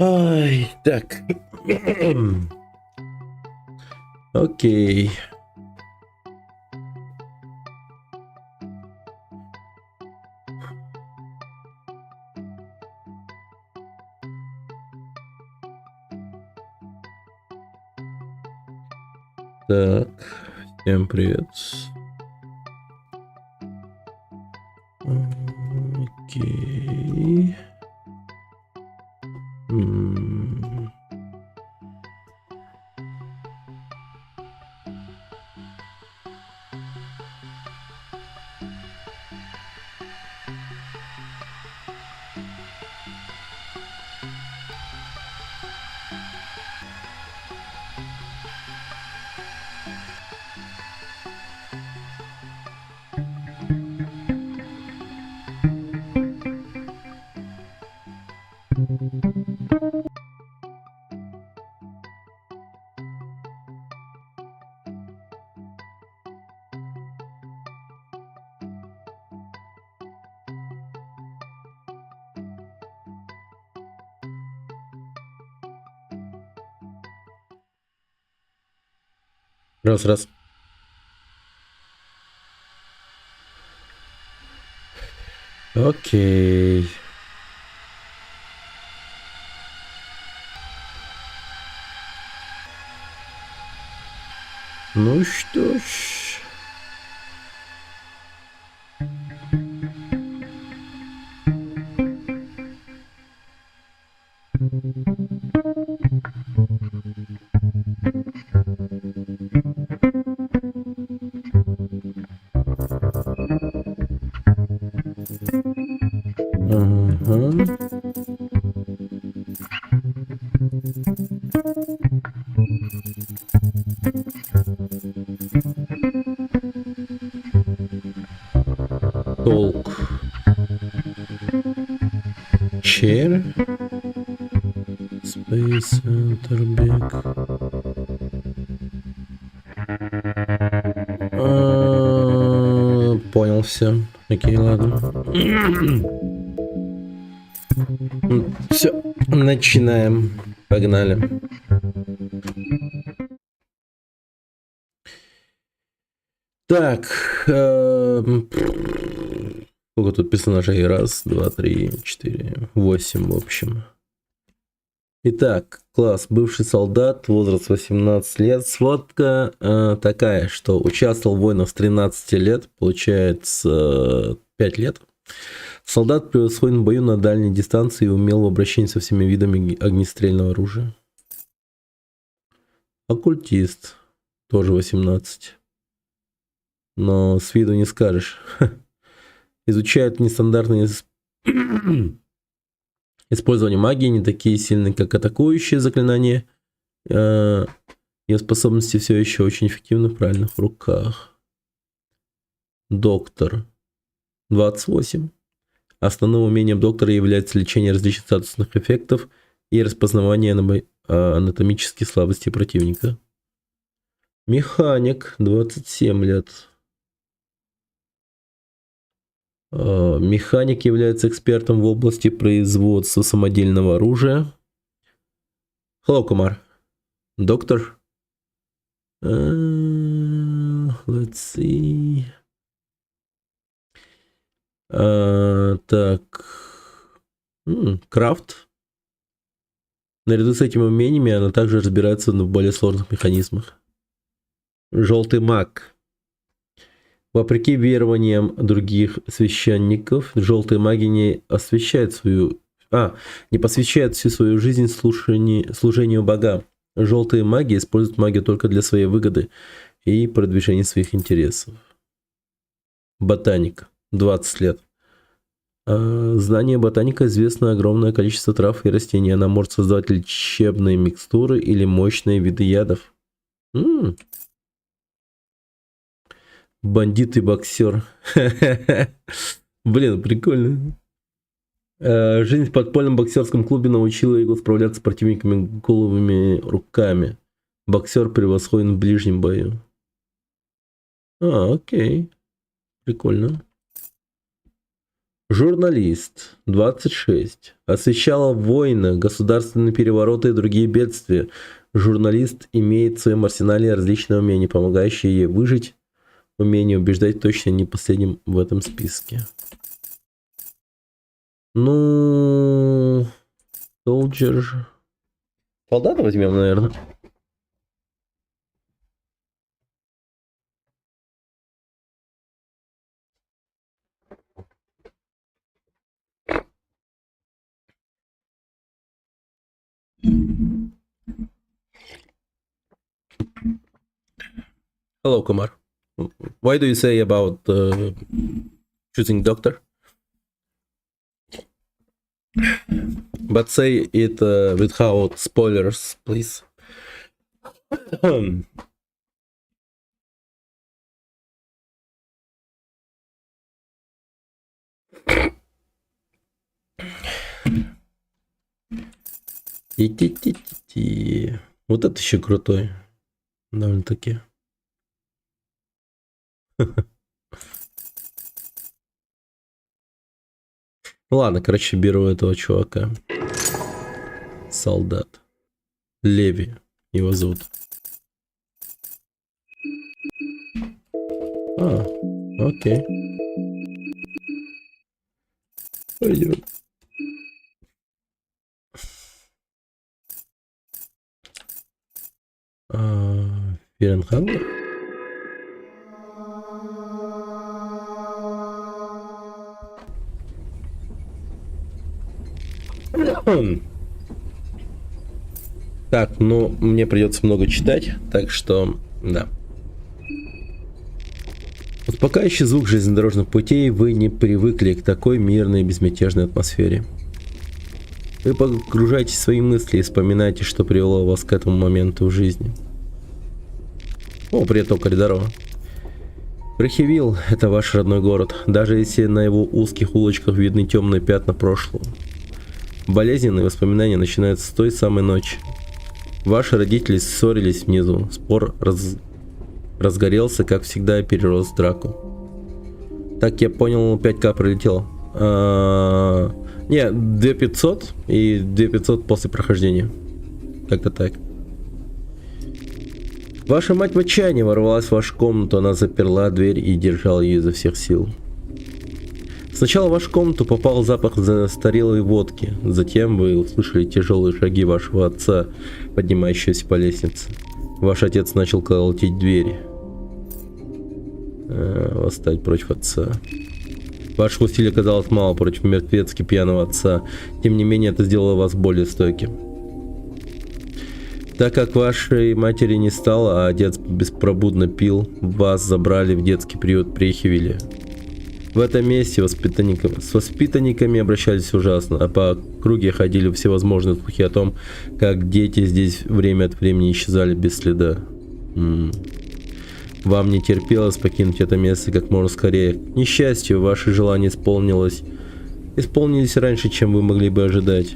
Ай, так. Окей. Так, всем привет. Окей. Раз. Окей. Ну что ж. Толк. Chair. Space Enterбег. Понял все. Окей, ладно. Все, начинаем. Погнали. Так. Сколько тут персонажей? Раз, два, три, четыре, 8 в общем. Итак, класс бывший солдат, возраст 18 лет. Сводка такая, что участвовал в войнах с 13 лет, получается 5 лет. Солдат превосходен в бою на дальней дистанции и умел в обращении со всеми видами огнестрельного оружия. Оккультист, тоже 18. Но с виду не скажешь. Изучает нестандартные использование магии, не такие сильные, как атакующие заклинания. Ее способности все еще очень эффективны в правильных руках. Доктор. 28. Основным умением доктора является лечение различных статусных эффектов и распознавание анатомических слабостей противника. Механик. 27 лет. Механик является экспертом в области производства самодельного оружия. Hello, Kumar. Доктор. Let's see. Так. Крафт. Наряду с этими умениями она также разбирается в более сложных механизмах. Желтый маг. Вопреки верованиям других священников, желтые маги не освещают свою не посвящает всю свою жизнь служению богам. Желтые маги используют магию только для своей выгоды и продвижения своих интересов. Ботаник. 20 лет. Знание ботаника известно огромное количество трав и растений. Она может создавать лечебные микстуры или мощные виды ядов. Бандит и боксер. Блин, прикольно. Жизнь в подпольном боксерском клубе научила его справляться с противниками голыми руками. Боксер превосходен в ближнем бою. Окей. Прикольно. Журналист. 26. Освещала войны, государственные перевороты и другие бедствия. Журналист имеет в своем арсенале различные умения, помогающие ей выжить. Умение убеждать точно не последним в этом списке. Ну, Soldier. Солдата возьмем, наверное. Hello, Kumar. Why do you say about choosing doctor? But say it without spoilers, please. Вот это еще крутой. Довольно-таки. Ладно, короче, беру этого чувака. Солдат. Леви его зовут. Окей. Пойдем. Ференхандер? Так, ну, мне придется много читать, так что, да. Успокаивающий звук железнодорожных путей, вы не привыкли к такой мирной и безмятежной атмосфере. Вы погружаетесь в свои мысли и вспоминаете, что привело вас к этому моменту в жизни. О, привет, Коридорова. Брехевилл – это ваш родной город, даже если на его узких улочках видны темные пятна прошлого. Болезненные воспоминания начинаются с той самой ночи. Ваши родители ссорились внизу, спор разгорелся, как всегда, и перерос в драку. Так, я понял, 5К пролетело. Не, 2500 и 2500 после прохождения. Как-то так. Ваша мать в отчаянии ворвалась в вашу комнату, она заперла дверь и держала ее изо всех сил. Сначала в вашу комнату попал запах застарелой водки, затем вы услышали тяжелые шаги вашего отца, поднимающегося по лестнице. Ваш отец начал колотить двери. Восстать против отца. Ваших усилий оказалось мало против мертвецки пьяного отца, тем не менее это сделало вас более стойким. Так как вашей матери не стало, а отец беспробудно пил, вас забрали в детский приют при Брехевилле. В этом месте с воспитанниками обращались ужасно, а по округе ходили всевозможные слухи о том, как дети здесь время от времени исчезали без следа. Вам не терпелось покинуть это место как можно скорее. К несчастью, ваши желания исполнились раньше, чем вы могли бы ожидать.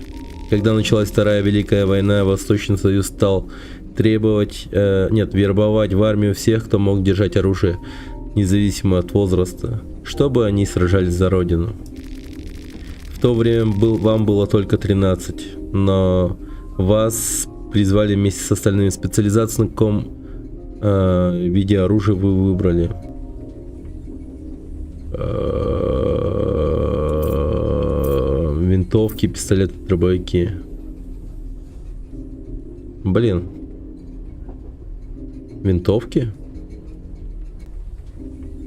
Когда началась Вторая Великая война, Восточный Союз стал вербовать в армию всех, кто мог держать оружие, независимо от возраста, чтобы они сражались за родину. В то время вам было только 13, но вас призвали вместе с остальными. Специализацию на каком виде оружия вы выбрали? Винтовки, пистолеты, дробовики. Блин. Винтовки?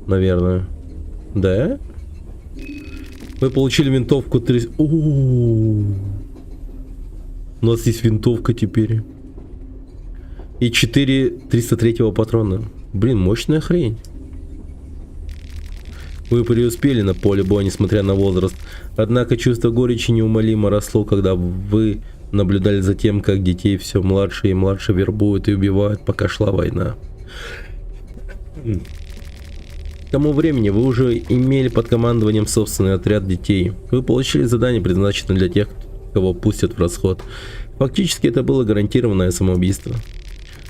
Наверное. Да? Вы получили винтовку 3... У нас есть винтовка теперь. И 4 303 патрона. Блин, мощная хрень. Вы преуспели на поле боя, несмотря на возраст. Однако чувство горечи неумолимо росло, когда вы наблюдали за тем, как детей все младше и младше вербуют и убивают, пока шла война. К тому времени вы уже имели под командованием собственный отряд детей. Вы получили задание, предназначенное для тех, кого пустят в расход. Фактически это было гарантированное самоубийство.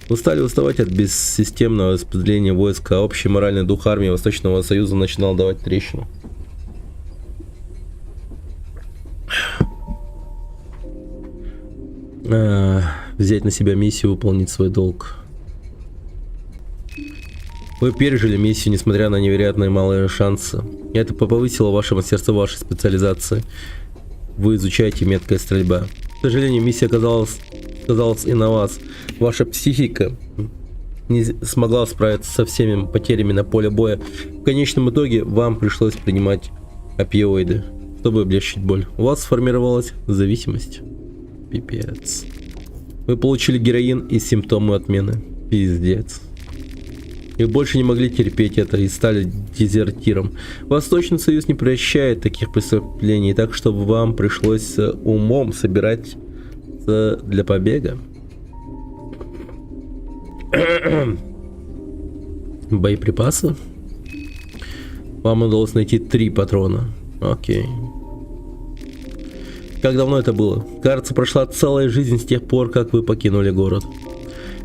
Вы стали уставать от бессистемного распределения войск, а общий моральный дух армии Восточного Союза начинал давать трещину. Взять на себя миссию, выполнить свой долг. Вы пережили миссию, несмотря на невероятные малые шансы. И это повысило ваше мастерство, вашей специализации. Вы изучаете меткая стрельба. К сожалению, миссия оказалась и на вас. Ваша психика не смогла справиться со всеми потерями на поле боя. В конечном итоге вам пришлось принимать опиоиды, чтобы облегчить боль. У вас сформировалась зависимость. Пипец. Вы получили героин и симптомы отмены. Пиздец. И больше не могли терпеть это и стали дезертиром. Восточный Союз не прощает таких преступлений, так что вам пришлось с умом собирать для побега. Боеприпасы? Вам удалось найти 3 патрона. Окей. Как давно это было? Кажется, прошла целая жизнь с тех пор, как вы покинули город.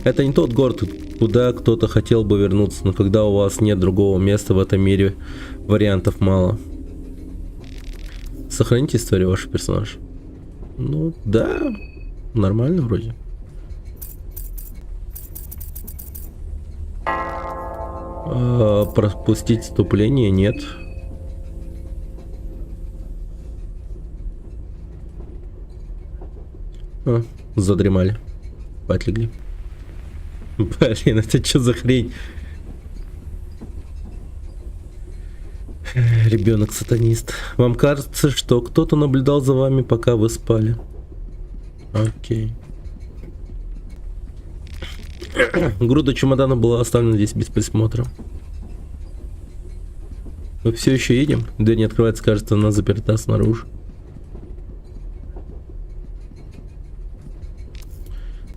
Это не тот город, куда кто-то хотел бы вернуться, но когда у вас нет другого места в этом мире, вариантов мало. Сохраните историю вашего персонажа. Ну, да, нормально вроде. Пропустить вступление нет. Задремали. Подлегли. Блин, это что за хрень? Ребенок-сатанист. Вам кажется, что кто-то наблюдал за вами, пока вы спали. Окей. Груда чемодана была оставлена здесь без присмотра. Мы все еще едем? Дверь не открывается, кажется, она заперта снаружи.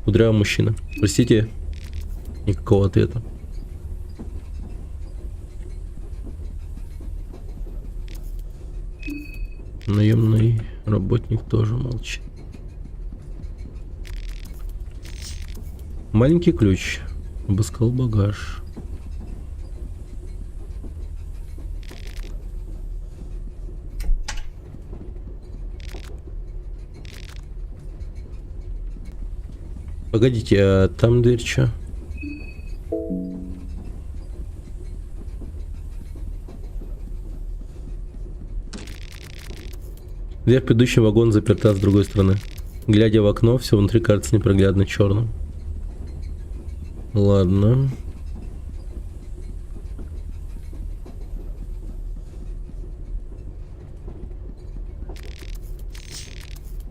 Кудрявый мужчина. Простите, никакого ответа. Наемный работник тоже молчит. Маленький ключ. Обыскал багаж. Погодите, а там дверь чё? Дверь в предыдущий вагон заперта с другой стороны. Глядя в окно, все внутри кажется непроглядно черным. Ладно.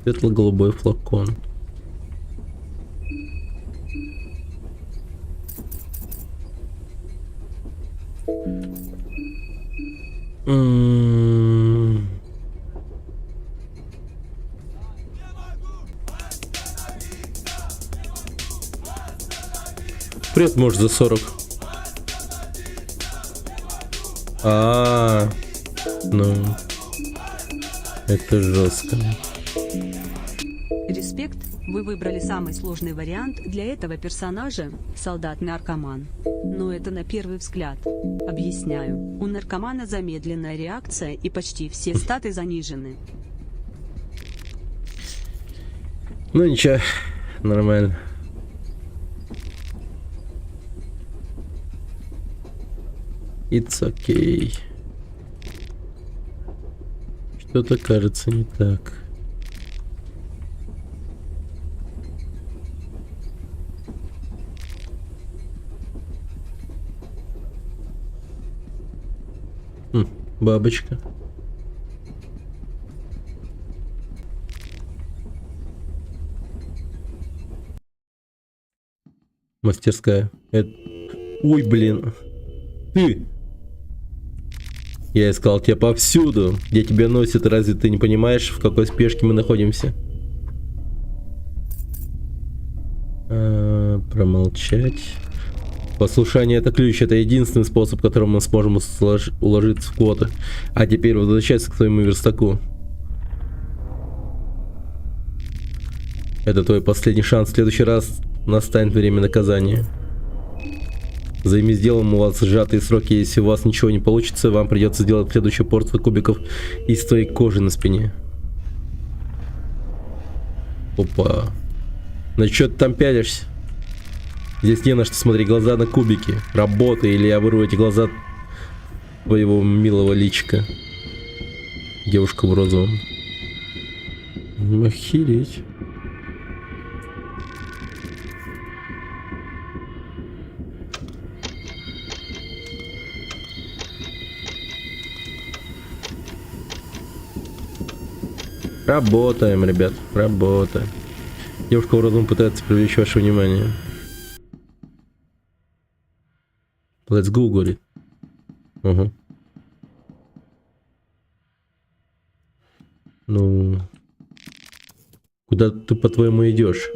Светло-голубой флакон. Привет, может, за 40. Ну, это жестко. Респект, вы выбрали самый сложный вариант для этого персонажа – солдат-наркоман. Но это на первый взгляд. Объясняю, у наркомана замедленная реакция и почти все статы занижены. Ну ничего, нормально. It's okay. Что-то кажется не так. Бабочка. Мастерская. Ой, блин. Ты! Я искал тебя повсюду. Где тебя носит, разве ты не понимаешь, в какой спешке мы находимся? Промолчать. Послушание — это ключ, это единственный способ, которым мы сможем уложиться в квоты. А теперь возвращайся к своему верстаку. Это твой последний шанс. В следующий раз настанет время наказания. Займись делом, у вас сжатые сроки. Если у вас ничего не получится, вам придется сделать следующую порцию кубиков из твоей кожи на спине. Опа. Ну что ты там пялишься? Здесь не на что смотреть, глаза на кубики. Работай, или я вырву эти глаза твоего милого личика. Девушка в розовом. Охереть. Работаем, ребят, работаем. Девушка в розовом пытается привлечь ваше внимание. Let's go, говорит. Угу. Ну... Куда ты, по-твоему, идешь?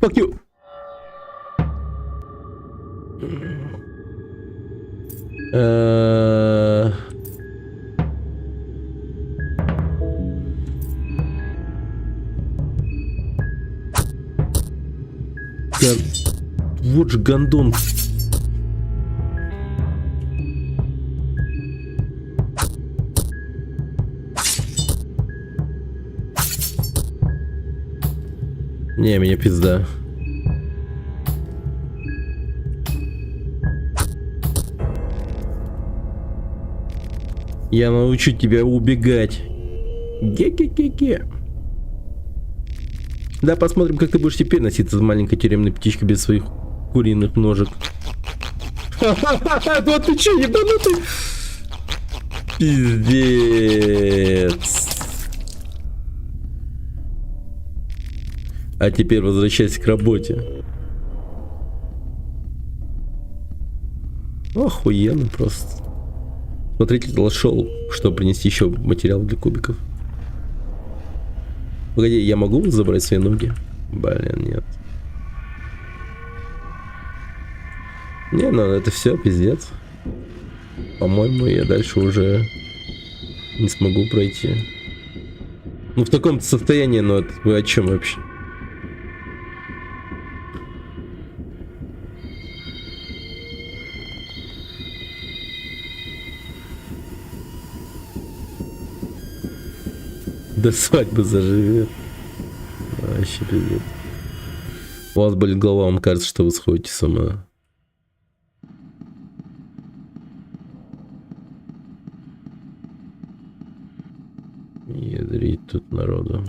Fuck you! Вот же гандон. Не, меня пизда. Я научу тебя убегать. Ге-ге-ге-ге. Да, посмотрим, как ты будешь теперь носиться с маленькой тюремной птичкой без своих куриных ножек. Ха-ха-ха, вот ты че, ебанутый? Пиздец. А теперь возвращайся к работе. Охуенно просто. Смотритель нашел, чтобы принести еще материал для кубиков. Погоди, я могу забрать свои ноги? Блин, нет. Не, ну это все, пиздец. По-моему, я дальше уже не смогу пройти. Ну, в таком состоянии, но это вы о чем вообще? До свадьбы заживет. Вообще пиздец. У вас болит голова, вам кажется, что вы сходите с ума. Ядрить тут народу.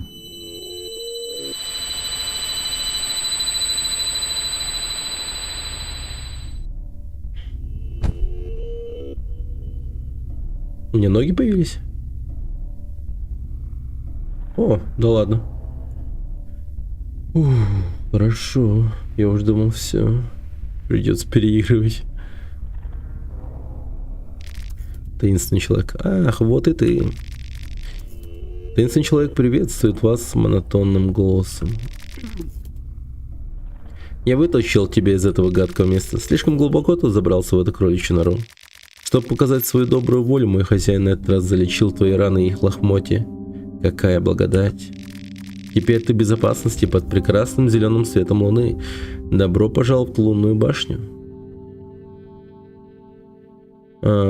У меня ноги появились? О, да ладно. Ух, хорошо. Я уже думал, все. Придется переигрывать. Таинственный человек. Ах, вот и ты. Таинственный человек приветствует вас монотонным голосом. Я вытащил тебя из этого гадкого места. Слишком глубоко ты забрался в эту кроличью нору. Чтобы показать свою добрую волю, мой хозяин на этот раз залечил твои раны и лохмотья. Какая благодать. Теперь ты в безопасности под прекрасным зеленым светом луны. Добро пожаловать в лунную башню.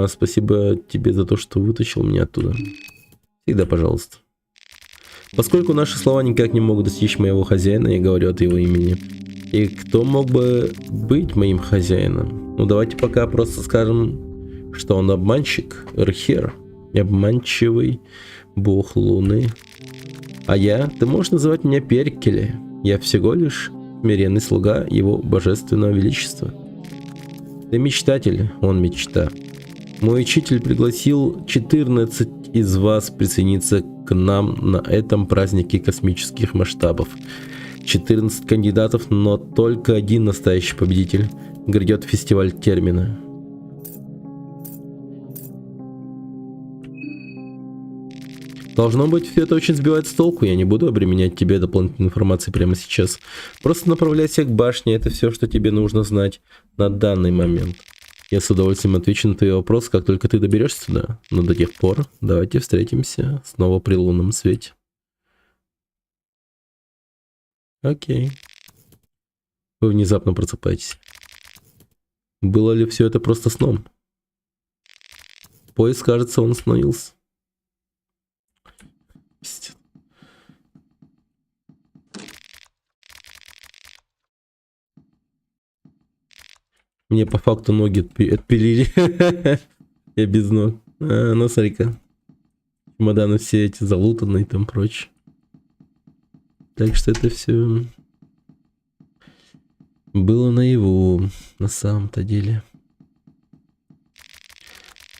Спасибо тебе за то, что вытащил меня оттуда. Всегда пожалуйста. Поскольку наши слова никак не могут достичь моего хозяина, я говорю от его имени. И кто мог бы быть моим хозяином? Ну давайте пока просто скажем, что он обманщик, Эрхер, обманчивый бог луны. А я, ты можешь называть меня Перкеле. Я всего лишь смиренный слуга его божественного величества. Ты мечтатель, он мечта. Мой учитель пригласил 14 из вас присоединиться к нам на этом празднике космических масштабов. 14 кандидатов, но только один настоящий победитель. Грядет фестиваль термина. Должно быть, все это очень сбивает с толку. Я не буду обременять тебе дополнительной информацией прямо сейчас. Просто направляйся к башне. Это все, что тебе нужно знать на данный момент. Я с удовольствием отвечу на твои вопросы, как только ты доберешься сюда. Но до тех пор давайте встретимся снова при лунном свете. Окей. Вы внезапно просыпаетесь. Было ли все это просто сном? Поезд, кажется, он остановился. Мне по факту ноги отпилили. Я без ног. Ну смотри-ка. Чемоданы все эти залутанные и там прочее. Так что это все было наяву, на самом-то деле.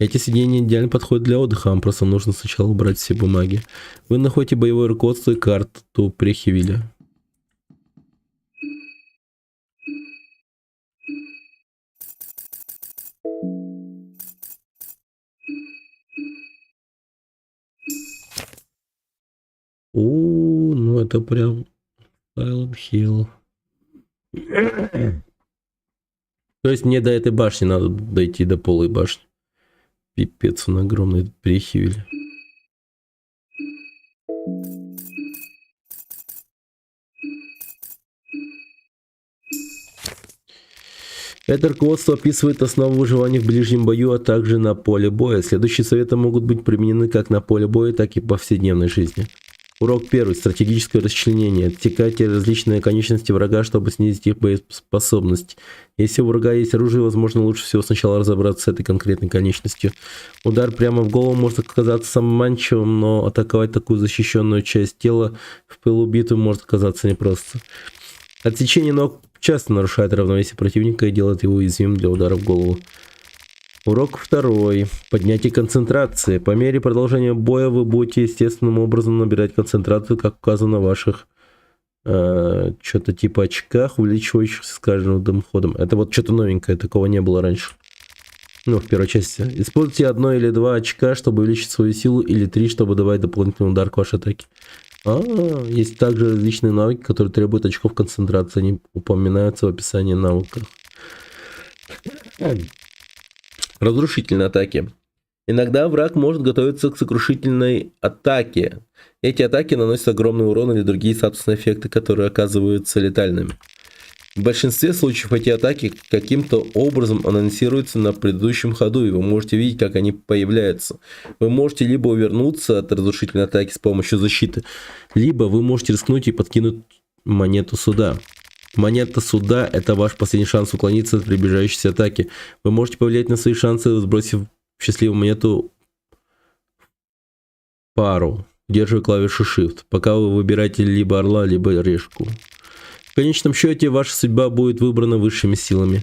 Эти сиденья идеально подходят для отдыха, вам просто нужно сначала убрать все бумаги. Вы находите боевое руководство и карту Прехивиля. Ну это прям Silent Hill. То есть мне до этой башни надо дойти до полой башни. Пипец, он огромный, этот Прехивиль. Это руководство описывает основу выживания в ближнем бою, а также на поле боя. Следующие советы могут быть применены как на поле боя, так и в повседневной жизни. Урок 1. Стратегическое расчленение. Отсекайте различные конечности врага, чтобы снизить их боеспособность. Если у врага есть оружие, возможно, лучше всего сначала разобраться с этой конкретной конечностью. Удар прямо в голову может оказаться обманчивым, но атаковать такую защищенную часть тела в пылу битвы может оказаться непросто. Отсечение ног часто нарушает равновесие противника и делает его уязвимым для удара в голову. Урок 2. Поднятие концентрации. По мере продолжения боя вы будете естественным образом набирать концентрацию, как указано в ваших что-то типа очках, увеличивающихся с каждым ходом. Это вот что-то новенькое, такого не было раньше. Ну, в первой части. Используйте 1 или 2 очка, чтобы увеличить свою силу, или 3, чтобы давать дополнительный удар к вашей атаке. Есть также различные навыки, которые требуют очков концентрации. Они упоминаются в описании навыков. Разрушительные атаки. Иногда враг может готовиться к сокрушительной атаке. Эти атаки наносят огромный урон или другие статусные эффекты, которые оказываются летальными. В большинстве случаев эти атаки каким-то образом анонсируются на предыдущем ходу, и вы можете видеть, как они появляются. Вы можете либо увернуться от разрушительной атаки с помощью защиты, либо вы можете рискнуть и подкинуть монету суда. Монета суда – это ваш последний шанс уклониться от приближающейся атаки. Вы можете повлиять на свои шансы, сбросив счастливую монету пару, удерживая клавишу Shift, пока вы выбираете либо орла, либо решку. В конечном счете, ваша судьба будет выбрана высшими силами.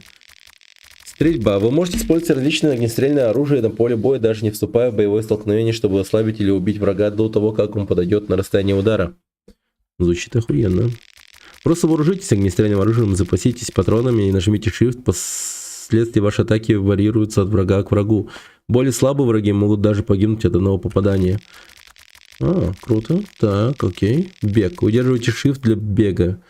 Стрельба. Вы можете использовать различные огнестрельное оружие на поле боя, даже не вступая в боевое столкновение, чтобы ослабить или убить врага до того, как он подойдет на расстояние удара. Звучит охуенно. Просто вооружитесь огнестрельным оружием, запаситесь патронами и нажмите Shift. Последствия вашей атаки варьируются от врага к врагу. Более слабые враги могут даже погибнуть от одного попадания. Круто. Так, окей. Бег. Удерживайте Shift для бега.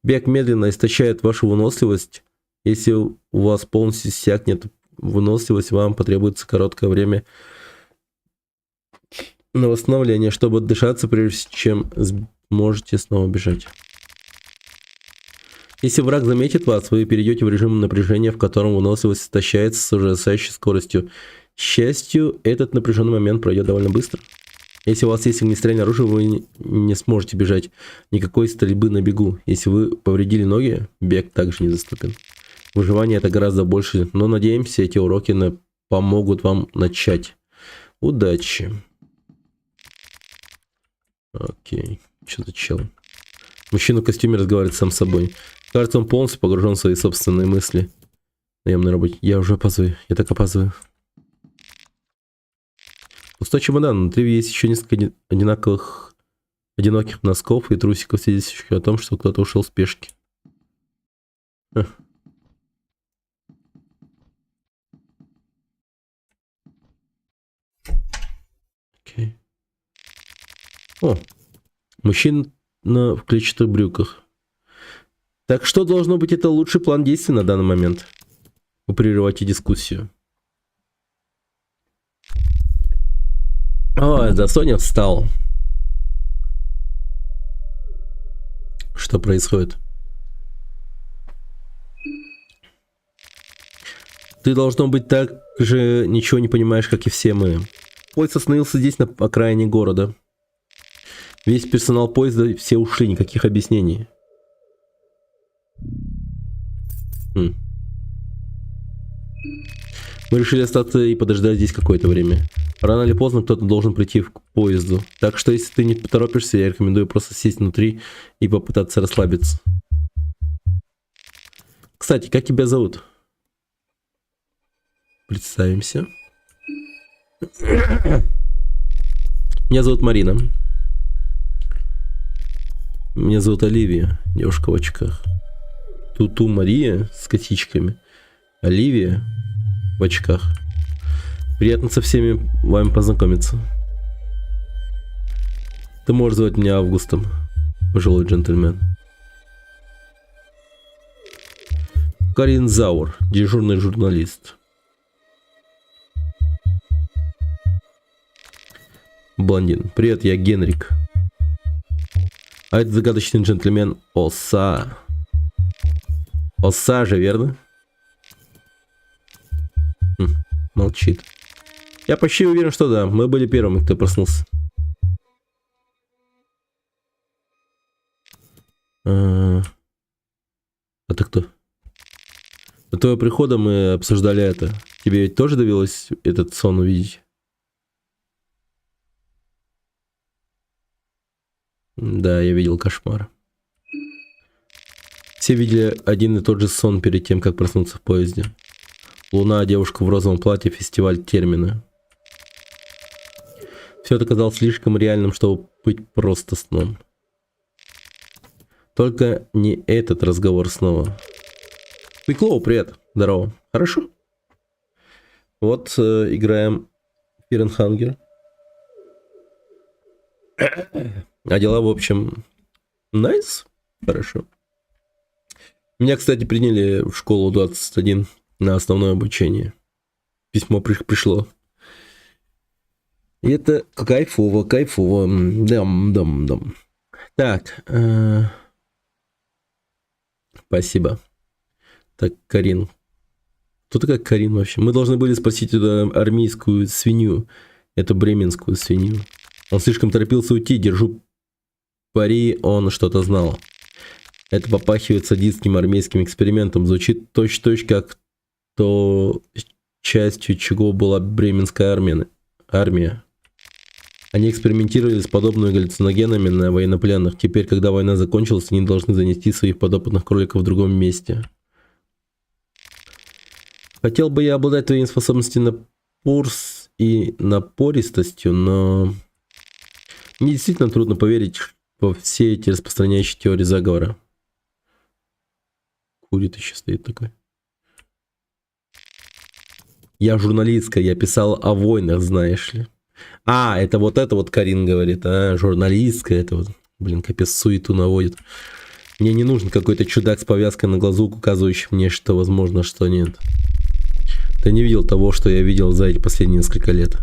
Бег медленно истощает вашу выносливость. Если у вас полностью иссякнет выносливость, вам потребуется короткое время на восстановление, чтобы отдышаться, прежде чем сможете снова бежать. Если враг заметит вас, вы перейдете в режим напряжения, в котором выносливость истощается с ужасающей скоростью. К счастью, этот напряженный момент пройдет довольно быстро. Если у вас есть огнестрельное оружие, вы не сможете бежать. Никакой стрельбы на бегу. Если вы повредили ноги, бег также недоступен. Выживание это гораздо больше, но надеемся, эти уроки помогут вам начать. Удачи. Окей. Что за чел? Мужчина в костюме разговаривает сам с собой. Кажется, он полностью погружен в свои собственные мысли. Наемной работе. Я уже опаздываю. Я так опаздываю. Пустой чемодан. Внутри есть еще несколько одинаковых одиноких носков и трусиков, свидетельствующих о том, что кто-то ушел с пешки. Окей. О, мужчина в клетчатых брюках. Так что должно быть это лучший план действий на данный момент? Вы прерываете дискуссию. О, да, Соня встал. Что происходит? Ты, должно быть, так же ничего не понимаешь, как и все мы. Поезд остановился здесь, на окраине города. Весь персонал поезда, все ушли, никаких объяснений. Мы решили остаться и подождать здесь какое-то время. Рано или поздно кто-то должен прийти к поезду. Так что, если ты не поторопишься, я рекомендую просто сесть внутри и попытаться расслабиться. Кстати, как тебя зовут? Представимся. Меня зовут Марина. Меня зовут Оливия, девушка в очках. Туту Мария с косичками. Оливия в очках. Приятно со всеми вами познакомиться. Ты можешь звать меня Августом, пожилой джентльмен. Карин Заур, дежурный журналист. Блондин. Привет, я Генрик. А это загадочный джентльмен Оса. Оса же, верно? Молчит. Я почти уверен, что да. Мы были первыми, кто проснулся. А ты кто? До твоего прихода мы обсуждали это. Тебе ведь тоже довелось этот сон увидеть? Да, я видел кошмар. Все видели один и тот же сон перед тем, как проснуться в поезде. Луна, девушка в розовом платье, фестиваль термина. Все это казалось слишком реальным, чтобы быть просто сном. Только не этот разговор снова. Пиклоу, привет. Здорово. Хорошо. Вот, играем Fear and Hunger. А дела, в общем, найс. Хорошо. Меня, кстати, приняли в школу 21 на основное обучение. Письмо пришло. И это кайфово, кайфово. Дам. Так. Спасибо. Так, Карин. Кто такая Карин вообще? Мы должны были спросить эту армейскую свинью. Эту бременскую свинью. Он слишком торопился уйти. Держу пари, он что-то знал. Это попахивает садистским армейским экспериментом. Звучит точь-в-точь, как то, частью чего была бременская армия. Они экспериментировали с подобными галлюциногенами на военнопленных. Теперь, когда война закончилась, они должны занести своих подопытных кроликов в другом месте. Хотел бы я обладать твоими способностями на пурс и напористостью, но мне действительно трудно поверить во все эти распространяющие теории заговора. Курит еще стоит такой. Я журналистка, я писала о войнах, знаешь ли. А, это вот Карин говорит, журналистка, это вот, блин, капец, суету наводит. Мне не нужен какой-то чудак с повязкой на глазу, указывающий мне, что возможно, что нет. Ты не видел того, что я видел за эти последние несколько лет.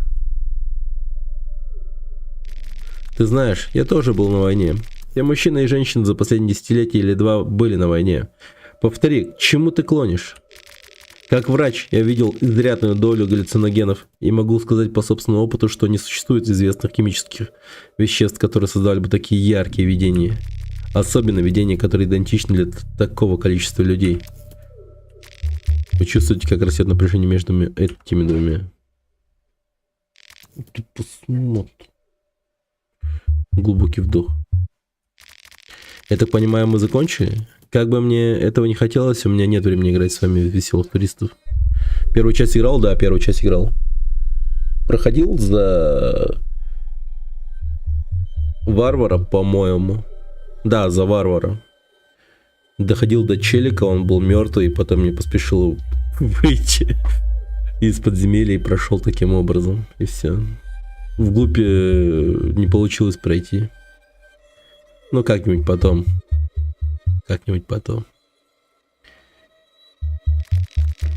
Ты знаешь, я тоже был на войне. Все мужчины и женщины за последние десятилетия или два были на войне. Повтори, к чему ты клонишь? Как врач, я видел изрядную долю галлюциногенов и могу сказать по собственному опыту, что не существует известных химических веществ, которые создавали бы такие яркие видения. Особенно видения, которые идентичны для такого количества людей. Вы чувствуете, как растет напряжение между этими двумя? Ты посмотри. Глубокий вдох. Я так понимаю, мы закончили? Как бы мне этого не хотелось, у меня нет времени играть с вами в веселых туристов. Первую часть играл? Да, первую часть играл. Проходил за варвара, по-моему. Да, за варвара. Доходил до челика, он был мертвый, и потом не поспешил выйти из подземелья и прошел таким образом. И все. Вглубь не получилось пройти. Ну, как-нибудь потом. Как-нибудь потом.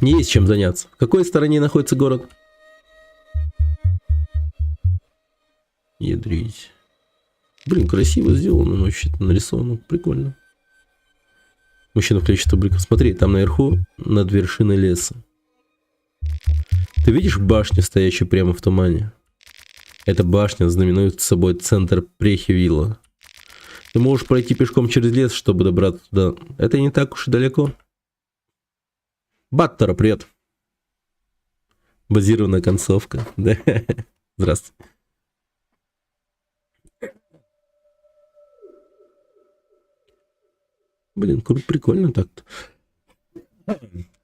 Не есть чем заняться. В какой стороне находится город? Ядрить. Блин, красиво сделано, вообще-то нарисовано. Прикольно. Мужчина в количестве бриков. Смотри, там наверху, над вершиной леса. Ты видишь башню, стоящую прямо в тумане? Эта башня знаменует собой центр Прехивилла. Ты можешь пройти пешком через лес, чтобы добраться туда. Это не так уж и далеко. Баттера, привет. Базированная концовка. Да. Здравствуй. Блин, прикольно так-то.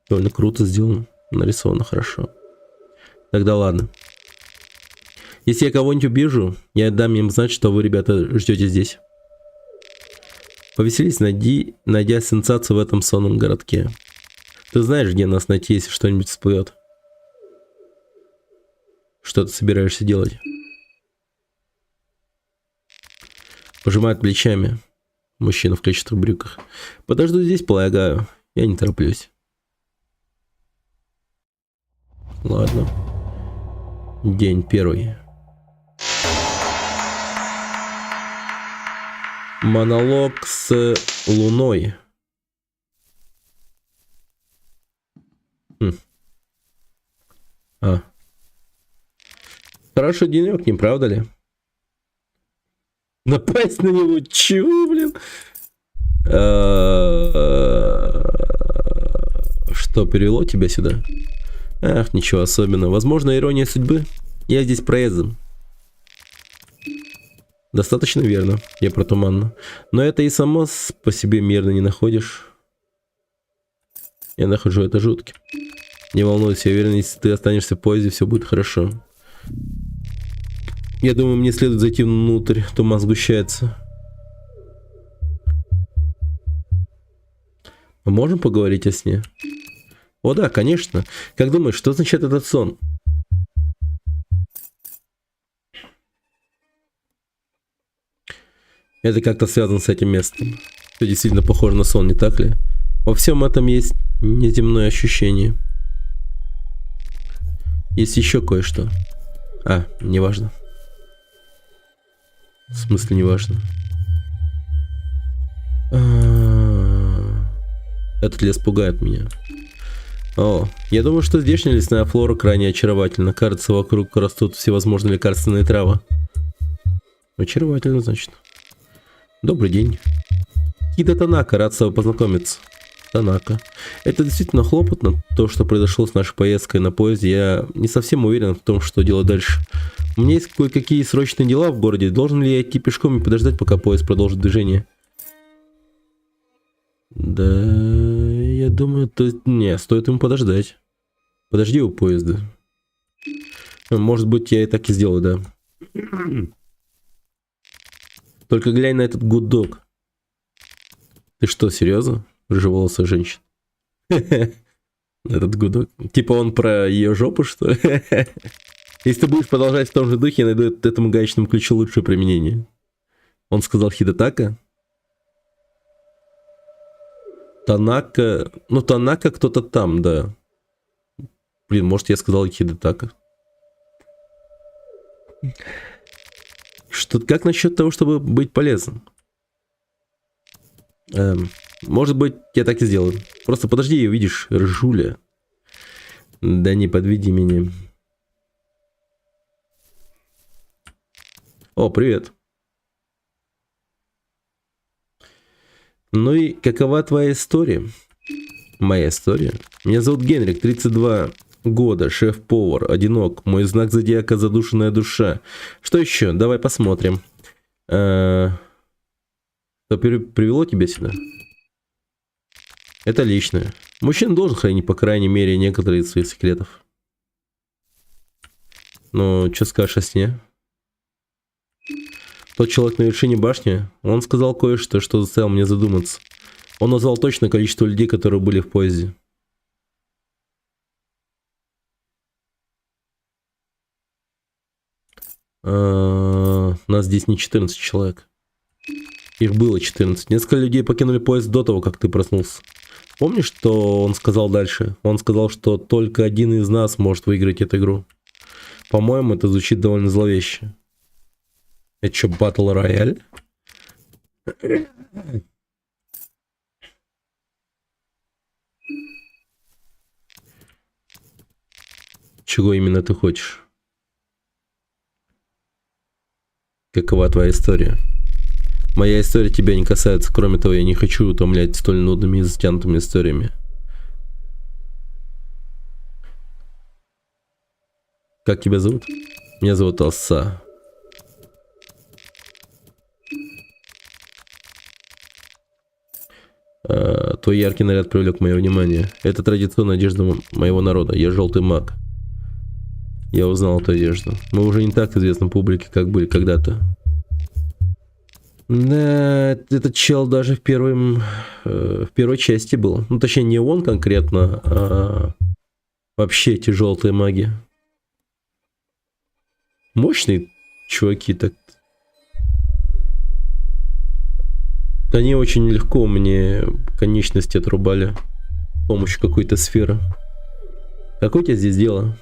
Довольно круто сделано. Нарисовано хорошо. Тогда ладно. Если я кого-нибудь убежу, я дам им знать, что вы, ребята, ждете здесь. Повеселись, найдя сенсацию в этом сонном городке. Ты знаешь, где нас найти, если что-нибудь всплывет? Что ты собираешься делать? Пожимает плечами. Мужчина в клетчатых брюках. Подожду здесь, полагаю. Я не тороплюсь. Ладно. День первый. Монолог с Луной. Хороший денек, не правда ли? Напасть на него? Чего, блин? Что привело тебя сюда? Ах, ничего особенного. Возможно, ирония судьбы. Я здесь проездом. Достаточно верно. Я про туманно. Но это и само по себе мирно не находишь. Я нахожу это жутким. Не волнуйся, я уверен, если ты останешься в поезде, все будет хорошо. Я думаю, мне следует зайти внутрь. Туман сгущается. Мы можем поговорить о сне? О да, конечно. Как думаешь, что означает этот сон? Это как-то связано с этим местом. Все действительно похоже на сон, не так ли? Во всем этом есть неземное ощущение. Есть еще кое-что. Неважно. В смысле неважно? Этот лес пугает меня. Я думаю, что здешняя лесная флора крайне очаровательна. Кажется, вокруг растут всевозможные лекарственные травы. Очаровательно, значит. Добрый день. Хида Танака, рад с тобой познакомиться. Танака. Это действительно хлопотно, то, что произошло с нашей поездкой на поезде. Я не совсем уверен в том, что делать дальше. У меня есть кое-какие срочные дела в городе. Должен ли я идти пешком и подождать, пока поезд продолжит движение? Да, я думаю, не, стоит ему подождать. Подожди у поезда. Может быть, я и так и сделаю, да. Только глянь на этот гудок. Ты что, серьезно? Рыжеволосая женщина. Этот гудок. Типа он про ее жопу, что ли? Если ты будешь продолжать в том же духе, я найду этому гаечному ключу лучшее применение. Он сказал Хидатака. Танака. Ну, Танака кто-то там, да. Блин, может, я сказал Хидатака. Как насчет того, чтобы быть полезным? Может быть, я так и сделаю. Просто подожди, ее видишь, рыжуля. Да не подведи меня. О, привет. Ну и какова твоя история? Моя история? Меня зовут Генрик, 32 года, шеф-повар, одинок. Мой знак зодиака — задушенная душа. Что еще? Давай посмотрим. Что привело тебя сюда? Это личное. Мужчина должен хранить, по крайней мере, некоторые из своих секретов. Ну, что скажешь о сне? Тот человек на вершине башни, он сказал кое-что, что заставил меня задуматься. Он назвал точное количество людей, которые были в поезде. Нас здесь не 14 человек. Их было 14. Несколько людей покинули поезд до того, как ты проснулся. Помнишь, что он сказал дальше? Он сказал, что только один из нас может выиграть эту игру. По-моему, это звучит довольно зловеще. Это что, Battle Royale? Чего именно ты хочешь? Какова твоя история? Моя история тебя не касается. Кроме того, я не хочу утомлять столь нудными и затянутыми историями. Как тебя зовут? Меня зовут Оса. Твой яркий наряд привлек мое внимание. Это традиционная одежда моего народа. Я желтый маг. Я узнал эту одежду. Мы уже не так известны публике, как были когда-то. Да, этот чел даже в первой части был. Ну, точнее, не он конкретно, а вообще эти желтые маги. Мощные чуваки так. Они очень легко мне конечности отрубали с помощью какой-то сферы. Какое у тебя здесь дело?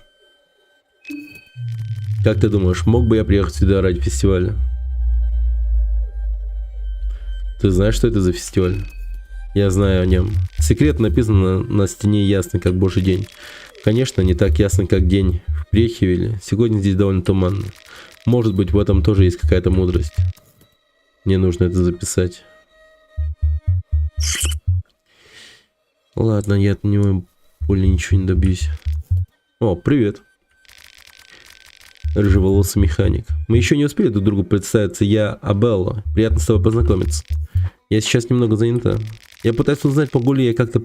Как ты думаешь, мог бы я приехать сюда ради фестиваля? Ты знаешь, что это за фестиваль? Я знаю о нем. Секрет написан на стене ясно, как божий день. Конечно, не так ясно, как день в Прехивеле. Сегодня здесь довольно туманно. Может быть, в этом тоже есть какая-то мудрость. Мне нужно это записать. Ладно, я от него более ничего не добьюсь. О, привет. Рыжеволосый механик. Мы еще не успели друг другу представиться. Я Абелла. Приятно с тобой познакомиться. Я сейчас немного занята. Я пытаюсь узнать, могу ли я как-то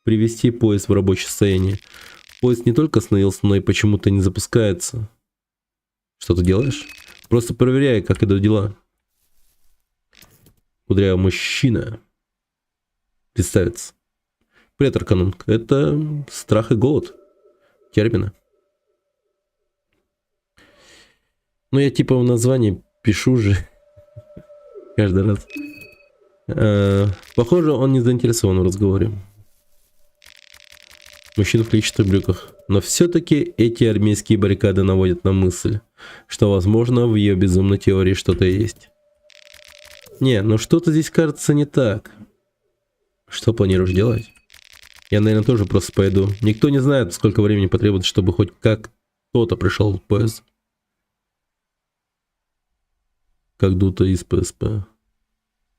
привести поезд в рабочее состояние. Поезд не только остановился, но и почему-то не запускается. Что ты делаешь? Просто проверяю, как идут дела. Кудрявый мужчина. Представится. Привет, Арканунг. Это страх и голод. Термины. Ну, я типа в названии пишу же. Каждый раз. Похоже, он не заинтересован в разговоре. Мужчина в клетчатых брюках. Но все-таки эти армейские баррикады наводят на мысль, что, возможно, в ее безумной теории что-то есть. Не, ну что-то здесь кажется не так. Что планируешь делать? Я, наверное, тоже просто пойду. Никто не знает, сколько времени потребуется, чтобы хоть как кто-то пришел в поезд. Как будто из PSP.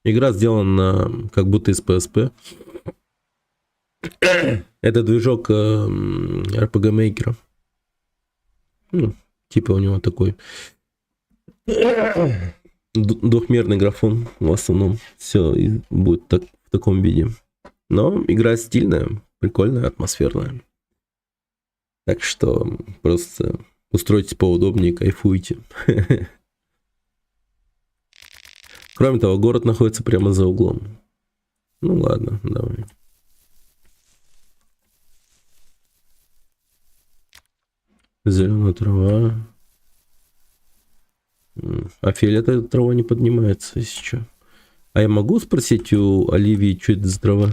Игра сделана как будто из PSP. Это движок RPG Maker. Ну, типа у него такой двухмерный графон в основном. Все будет так, в таком виде. Но игра стильная, прикольная, атмосферная. Так что просто устройтесь поудобнее, кайфуйте. Кроме того, город находится прямо за углом. Ну ладно, давай. Зеленая трава. А фиолетовая трава не поднимается, если что. А я могу спросить у Оливии, что это за трава?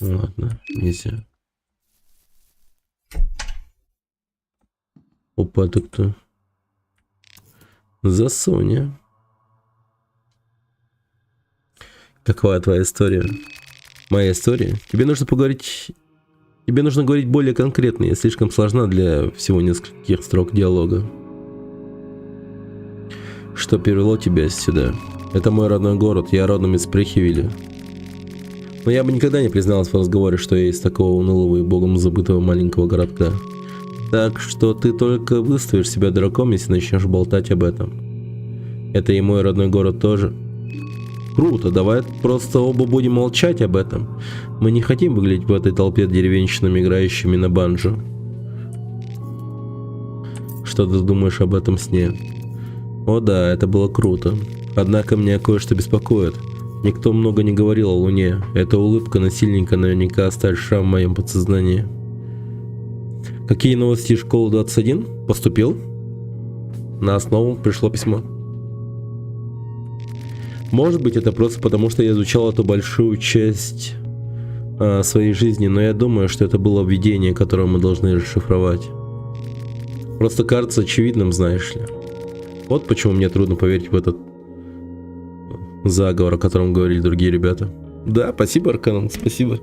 Ладно, нельзя. Опа, это кто? За Соня. Какова твоя история? Моя история? Тебе нужно поговорить... Тебе нужно говорить более конкретно. Я слишком сложна для всего нескольких строк диалога. Что привело тебя сюда? Это мой родной город. Я родом из Прехивеля. Но я бы никогда не призналась в разговоре, что я из такого унылого и богом забытого маленького городка. Так что ты только выставишь себя дураком, если начнешь болтать об этом. Это и мой родной город тоже. Круто, давай просто оба будем молчать об этом. Мы не хотим выглядеть в этой толпе деревенщинами, играющими на банджо. Что что ты думаешь об этом сне. О да, это было круто. Однако меня кое-что беспокоит. Никто много не говорил о Луне. Эта улыбка насильника наверняка оставит шрам в моем подсознании. Какие новости из школы 21? Поступил? На основу пришло письмо. Может быть, это просто потому, что я изучал эту большую часть своей жизни, но я думаю, что это было видение, которое мы должны расшифровать. Просто кажется очевидным, знаешь ли. Вот почему мне трудно поверить в этот заговор, о котором говорили другие ребята. Да, спасибо, Арканон, спасибо.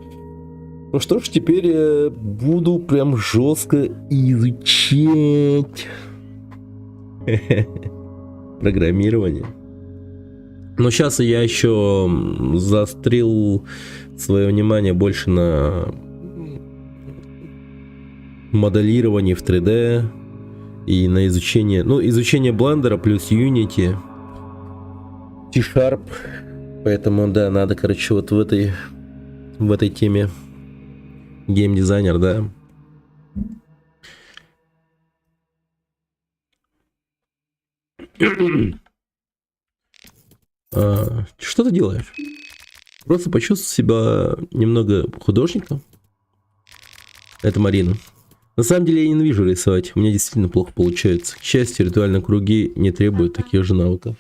Ну что ж, теперь я буду прям жестко изучать программирование. Но сейчас я еще заострил свое внимание больше на моделировании в 3D и на изучение, изучение блендера плюс Unity, C-Sharp. Поэтому, да, надо, короче, вот в этой теме геймдизайнер, да. Что ты делаешь? Просто почувствуй себя немного художником. Это Марина. На самом деле я ненавижу рисовать. У меня действительно плохо получается. К счастью, ритуальные круги не требуют таких же навыков.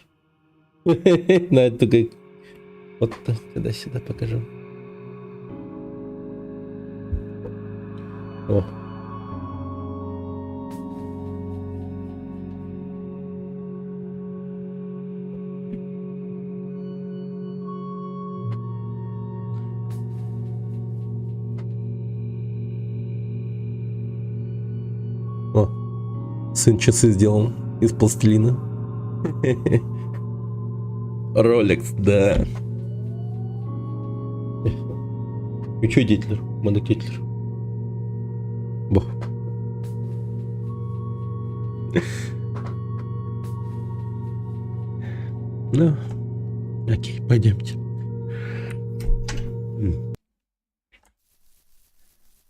Надо только... Вот сюда покажу. О. Сын часы сделан из пластилина. Ролекс, да. И чё, Детлер? Мадок Детлер. Бог. Ну, окей, пойдемте.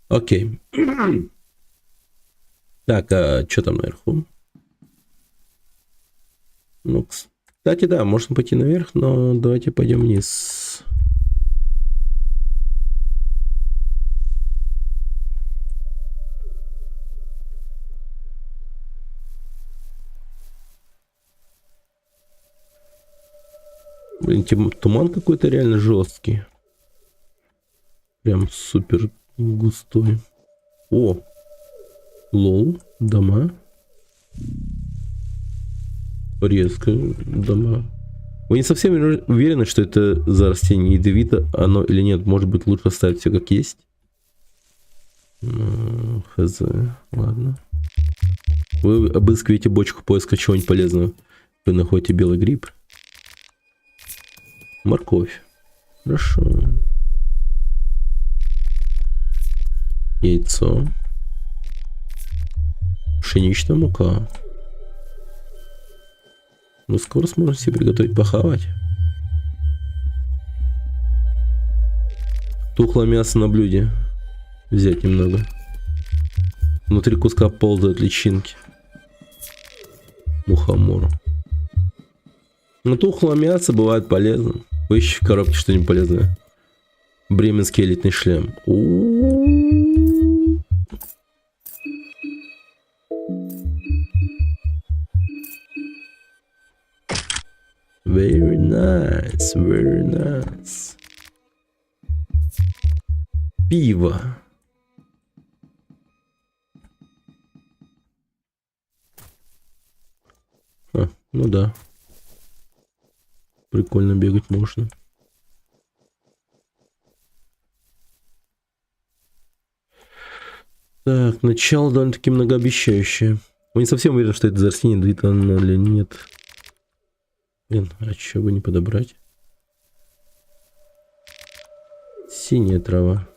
Окей. Так, а что там наверху? Ну, кстати, да, можно пойти наверх, но давайте пойдем вниз. Блин, туман какой-то реально жесткий. Прям супер густой. О! Лол, дома. Резко дома. Вы не совсем уверены, что это за растение ядовито, оно или нет? Может быть, лучше оставить все как есть? Хз, ладно. Вы обыскиваете бочку поиска чего-нибудь полезного. Вы находите белый гриб. Морковь. Хорошо. Яйцо. Пшеничная мука. Ну, скоро сможем себе приготовить похавать. Тухлое мясо на блюде. Взять немного. Внутри куска ползают личинки. Мухомор. Но тухлое мясо бывает полезным. Поищи в коробке что-нибудь полезное. Бременский элитный шлем. Very nice, very nice. Пиво. Ну да. Прикольно бегать можно. Так, начало довольно-таки многообещающее. Мы не совсем уверены, что это за растение, ядовито оно или нет. Блин, а чего бы не подобрать? Синяя трава.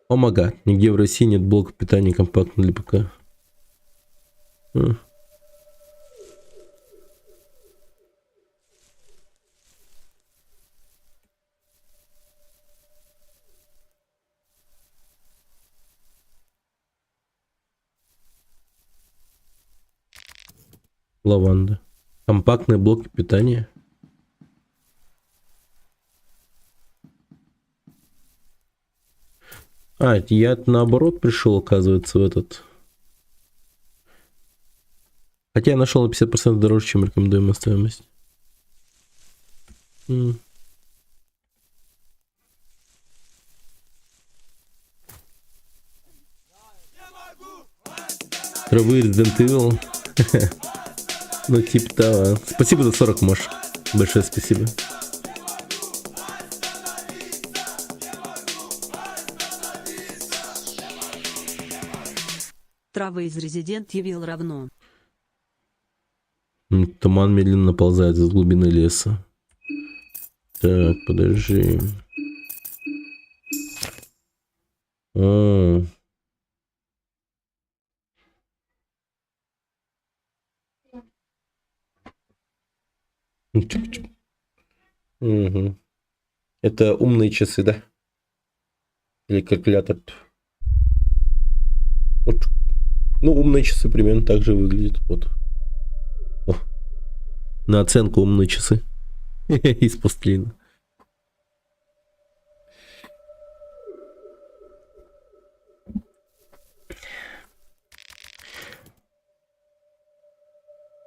О мага, нигде в России нет блока питания компактного для ПК. Лаванда. Компактные блоки питания. А, я наоборот пришел, оказывается, в этот. Хотя я нашел на 50% дороже, чем рекомендуемая стоимость. Травы Resident Evil. Ну, типа того. Спасибо за 40, Маш. Большое спасибо. Травы из Resident Evil равно. Туман медленно наползает из глубины леса. Так, подожди. О. Угу. Это умные часы, да? Или калькулятор? Вот. Ну, умные часы примерно так же выглядят. Вот. О. На оценку умные часы. Из пластилина.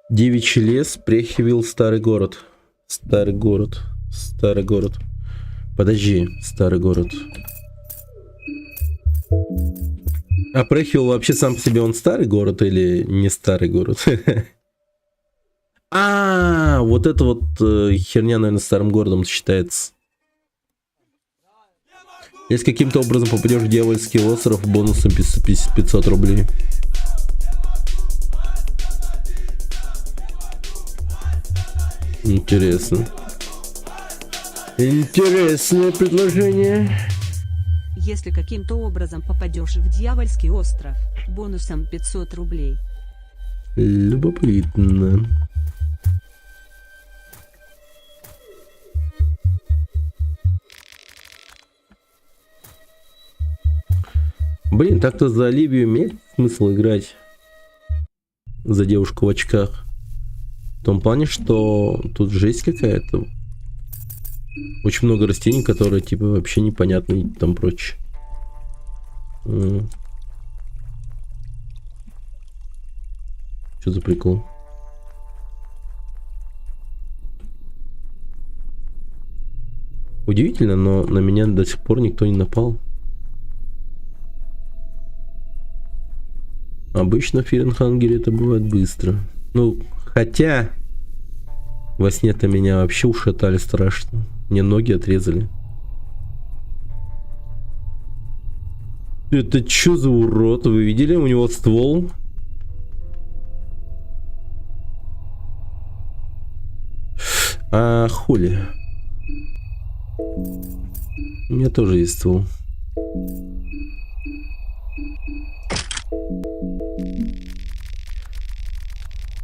Девичий лес, Прехивилл, старый город. Старый город. Старый город. Подожди, старый город. А Прехивилл вообще сам по себе он старый город или не старый город? А, вот это вот херня, наверное, старым городом считается. Если каким-то образом попадешь в дьявольский остров, бонусом 500 рублей. Интересно. Интересное предложение. Если каким-то образом попадешь в дьявольский остров, бонусом 500 рублей. Любопытно. Блин, так-то за Оливию имеет смысл играть. За девушку в очках. В том плане, что тут жесть какая-то. Очень много растений, которые типа вообще непонятны и там прочее. Что за прикол? Удивительно, но на меня до сих пор никто не напал. Обычно в Ференхангере это бывает быстро. Ну, хотя во сне-то меня вообще ушатали страшно. Мне ноги отрезали. Это что за урод? Вы видели? У него ствол. А хули? У меня тоже есть ствол.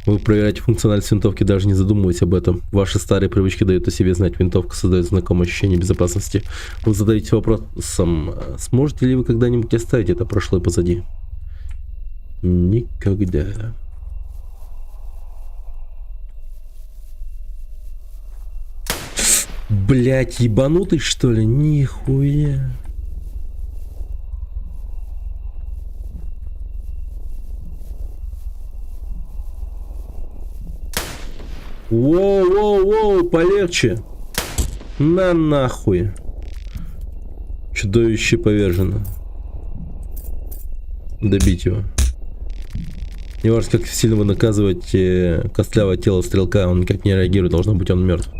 Вы проверяете функциональность винтовки, даже не задумываясь об этом. Ваши старые привычки дают о себе знать. Винтовка создает знакомое ощущение безопасности. Вы задаете вопросом, сможете ли вы когда-нибудь оставить это прошлое позади? Никогда. Блять, ебанутый что ли? Нихуя. Воу-воу-воу, полегче. На нахуй. Чудовище повержено. Добить его. Не важно, как сильно вы наказываете костлявое тело стрелка, он никак не реагирует, должно быть он мертв.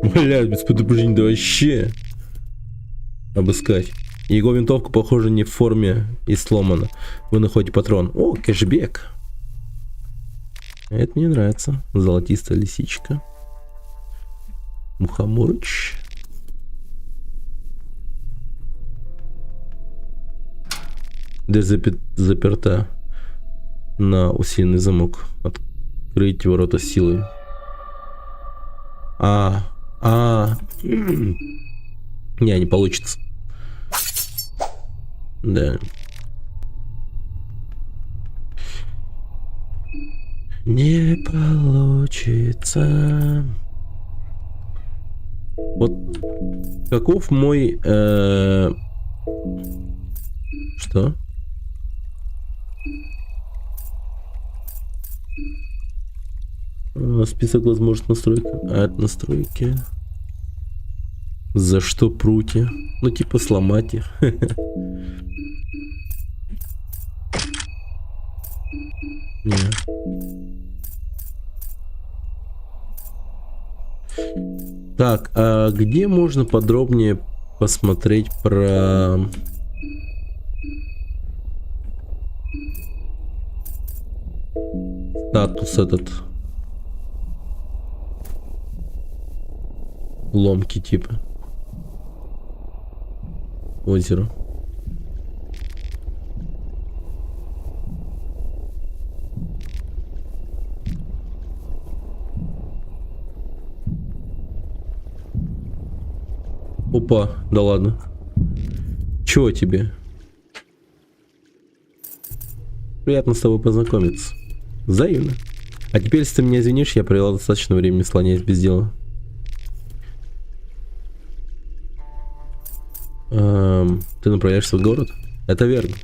Блядь, без предупреждения, да вообще. Обыскать. Его винтовка, похоже, не в форме и сломана. Вы находите патрон. О, кэшбэк. Это мне нравится. Золотистая лисичка. Мухоморыч. Дверь заперта на усиленный замок. Открыть ворота силой. Не получится. Да. Не получится. Вот каков мой... Что? Список возможных настроек. От настройки. За что прутья? Ну, типа сломать их. Не. Так, а где можно подробнее посмотреть про... статус этот? Ломки типа. Озеро. Опа, да ладно. Чего тебе? Приятно с тобой познакомиться. Взаимно. А теперь, если ты меня извинишь, я провела достаточно времени, слоняясь без дела. Ты направляешься в город? Это верно.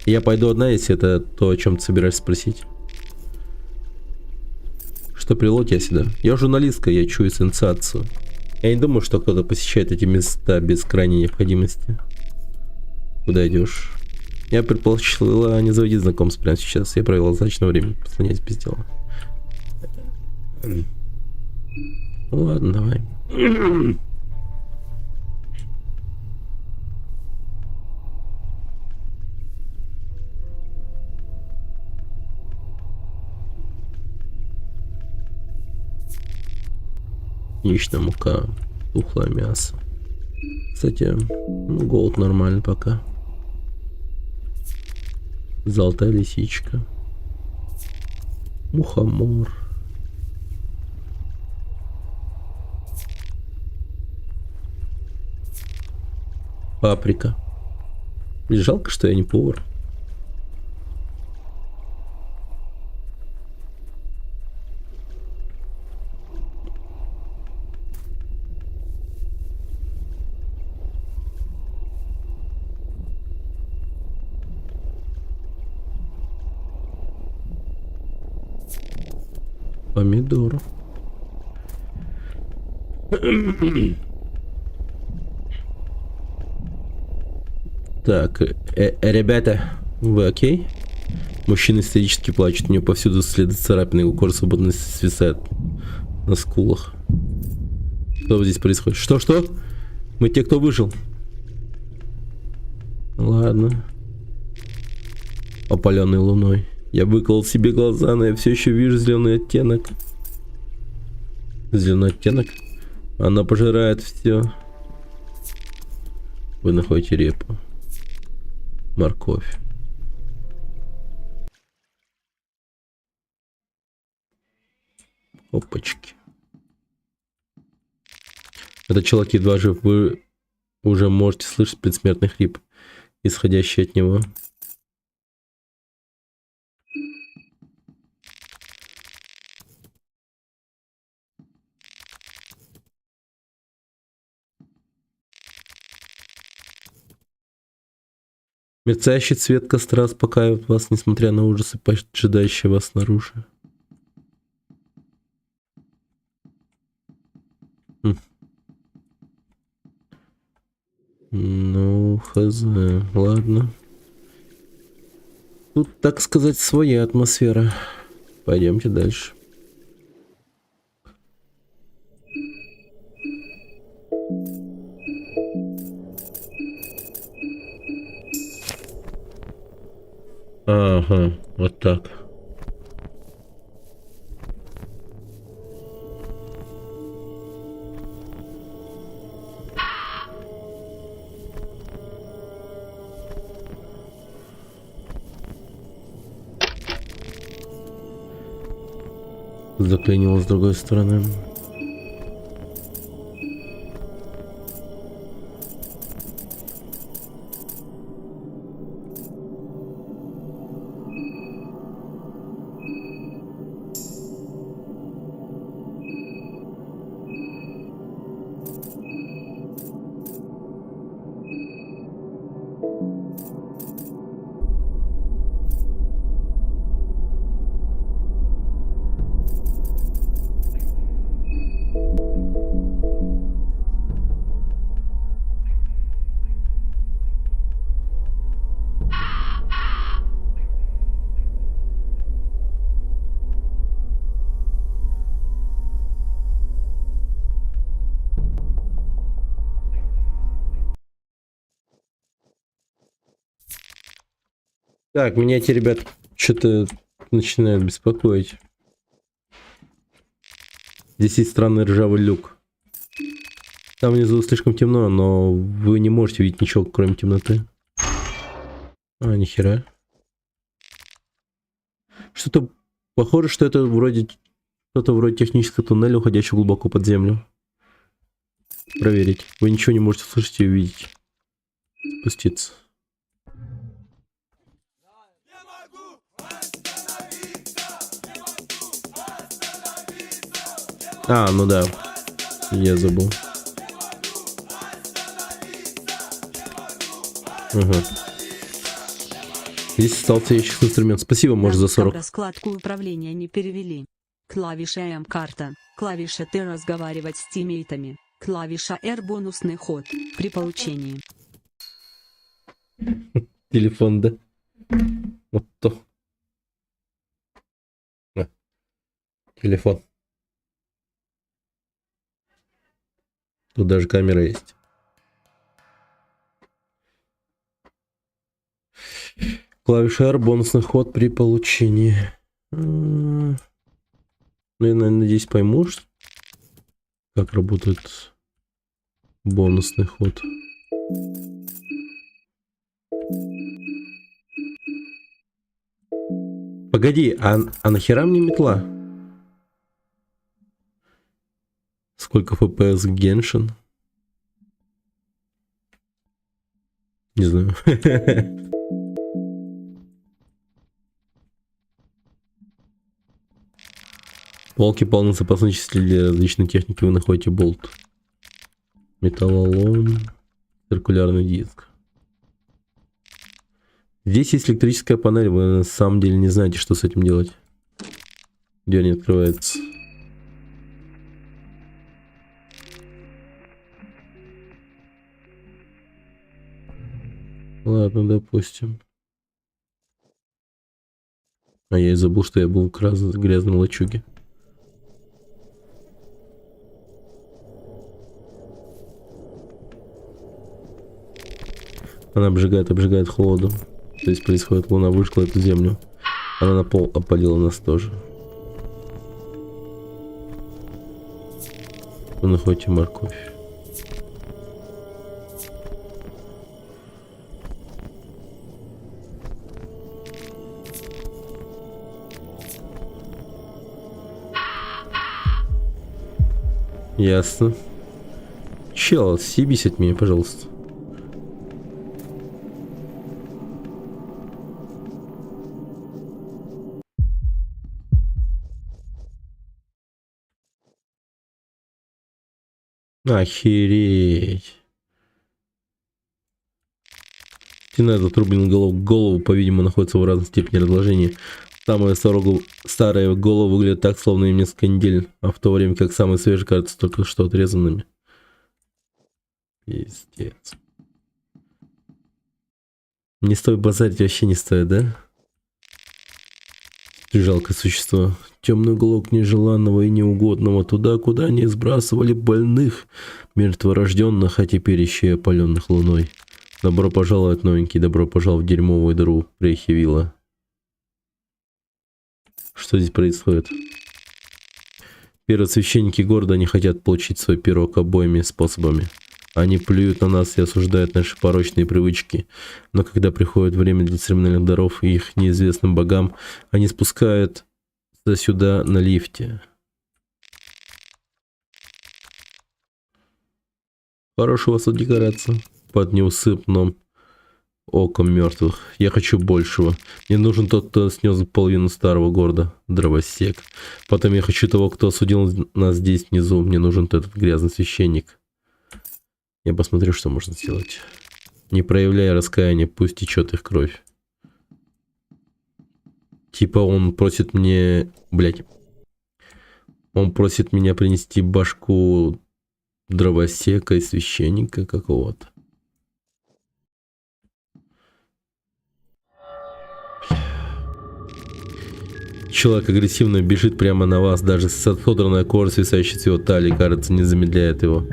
Я пойду одна, если это то, о чем ты собираешься спросить. Что привело тебя сюда? Я журналистка, я чую сенсацию. Я не думаю, что кто-то посещает эти места без крайней необходимости. Куда идешь? Я предположила не заводить знакомств прямо сейчас. Я провела достаточно времени, послоняясь без дела. Ну ладно, давай. Яичная мука, тухлое мясо. Кстати, ну, голод нормальный пока. Золотая лисичка. Мухомор. Паприка. Блин, жалко, что я не повар. Помидор. Так, ребята, вы окей? Мужчина истерически плачет, у него повсюду следы царапины, его кожа свободно свисает на скулах. Что здесь происходит? Что? Мы те, кто выжил. Ладно. Опаленный луной. Я выколол себе глаза, но я все еще вижу зеленый оттенок. Зеленый оттенок? Она пожирает все. Вы находите репу. Морковь. Опачки. Это человек едва жив. Вы уже можете слышать предсмертный хрип, исходящий от него. Мерцающий цвет костра успокаивает вас, несмотря на ужасы, поджидающие вас снаружи. Ну, хз, ладно. Тут, так сказать, своя атмосфера. Пойдемте дальше. Ага, вот так. Заклинило с другой стороны. Так, меня эти ребят что-то начинают беспокоить. Здесь есть странный ржавый люк. Там внизу слишком темно, но вы не можете видеть ничего, кроме темноты. А, нихера. Что-то похоже, что это вроде что-то вроде технического туннеля, уходящего глубоко под землю. Проверить. Вы ничего не можете слышать и увидеть. Спуститься. А, ну да. Я забыл. Ага. Здесь остался ящик инструмент. Спасибо, может, за 40. Раскладку управления не перевели. Клавиша М карта, клавиша Т разговаривать с тиммейтами, клавиша R бонусный ход при получении. Телефон, да? Вот то. А. Телефон. Тут даже камера есть. Клавиша R, бонусный ход при получении. Ну, я, надеюсь, пойму, как работает бонусный ход. Погоди, а нахера мне метла? Сколько FPS Genshin? Не знаю. Полки полны запасных частей для различной техники. Вы находите болт. Металлолом. Циркулярный диск. Здесь есть электрическая панель. Вы на самом деле не знаете, что с этим делать. Дверь не открывается. Ладно, допустим. А я и забыл, что я был в грязной лачуге. Она обжигает холодом. То есть происходит, луна выжгла эту землю. Она на пол опалила нас тоже. Вы находите морковь. Ясно. Чел, съебись от меня, пожалуйста. Охереть. Стена эта отрубленная голову, по-видимому, находится в разной степени разложения. Самые старые головы выглядят так, словно им несколько недель, а в то время как самые свежие кажутся только что отрезанными. Пиздец. Не стоит базарить, вообще не стоит, да? Жалкое существо. Темный уголок нежеланного и неугодного, туда, куда они сбрасывали больных, мертворожденных, а теперь еще и опаленных луной. Добро пожаловать, новенький, добро пожаловать в дерьмовую дыру Рейхевилла. Что здесь происходит? Первосвященники города не хотят получить свой пирог обоими способами. Они плюют на нас и осуждают наши порочные привычки. Но когда приходит время для церемониальных даров и их неизвестным богам, они спускают сюда на лифте. Хорошая у вас тут декорация. Под неусыпным оком мертвых. Я хочу большего. Мне нужен тот, кто снес половину старого города. Дровосек. Потом я хочу того, кто осудил нас здесь внизу. Мне нужен этот грязный священник. Я посмотрю, что можно сделать. Не проявляя раскаяния, пусть течет их кровь. Типа он просит мне... Блять. Он просит меня принести башку дровосека и священника какого-то. Человек агрессивно бежит прямо на вас. Даже содранная кожа, свисающая с его талии, кажется, не замедляет его.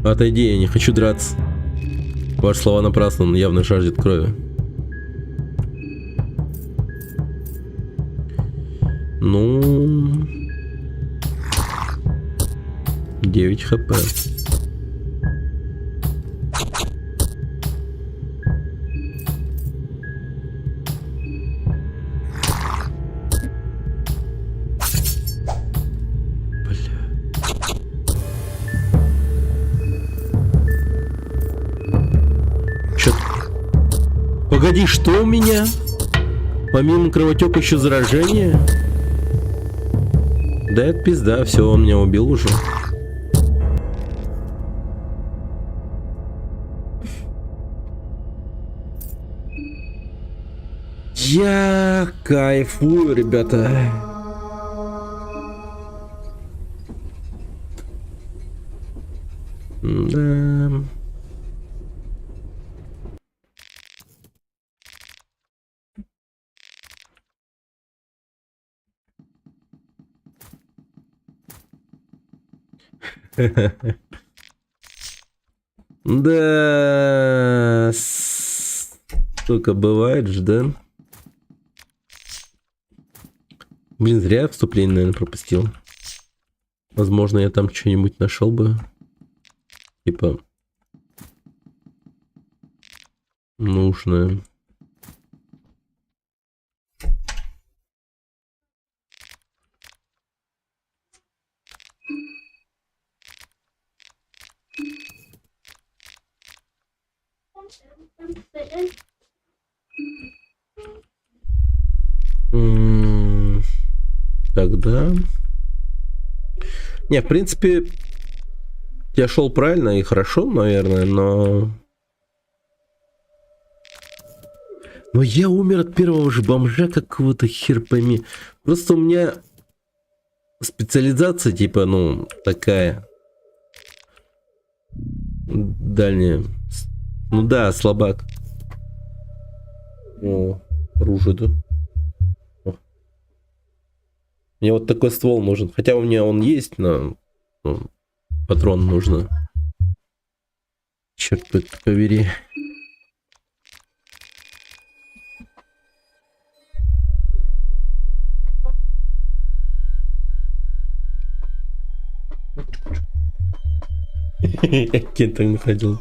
Отойди, я не хочу драться. Ваши слова напрасно, он явно жаждет крови. Ну... 9 хп. Погоди, что у меня? Помимо кровотека еще заражение? Да это пизда, все, он меня убил уже. Я кайфую, ребята. Да. Да, сука, бывает же, да? Блин, зря я вступление, наверное, пропустил. Возможно, я там что-нибудь нашел бы. Типа... нужное. Тогда... Не, в принципе, я шел правильно и хорошо, наверное, но... Но я умер от первого же бомжа какого-то, хер пойми. Просто у меня специализация, типа, ну, такая. Дальняя. Ну да, слабак. О, оружие, да? О. Мне вот такой ствол нужен. Хотя у меня он есть, но ну, патрон нужно. Черт побери. Кем так находил?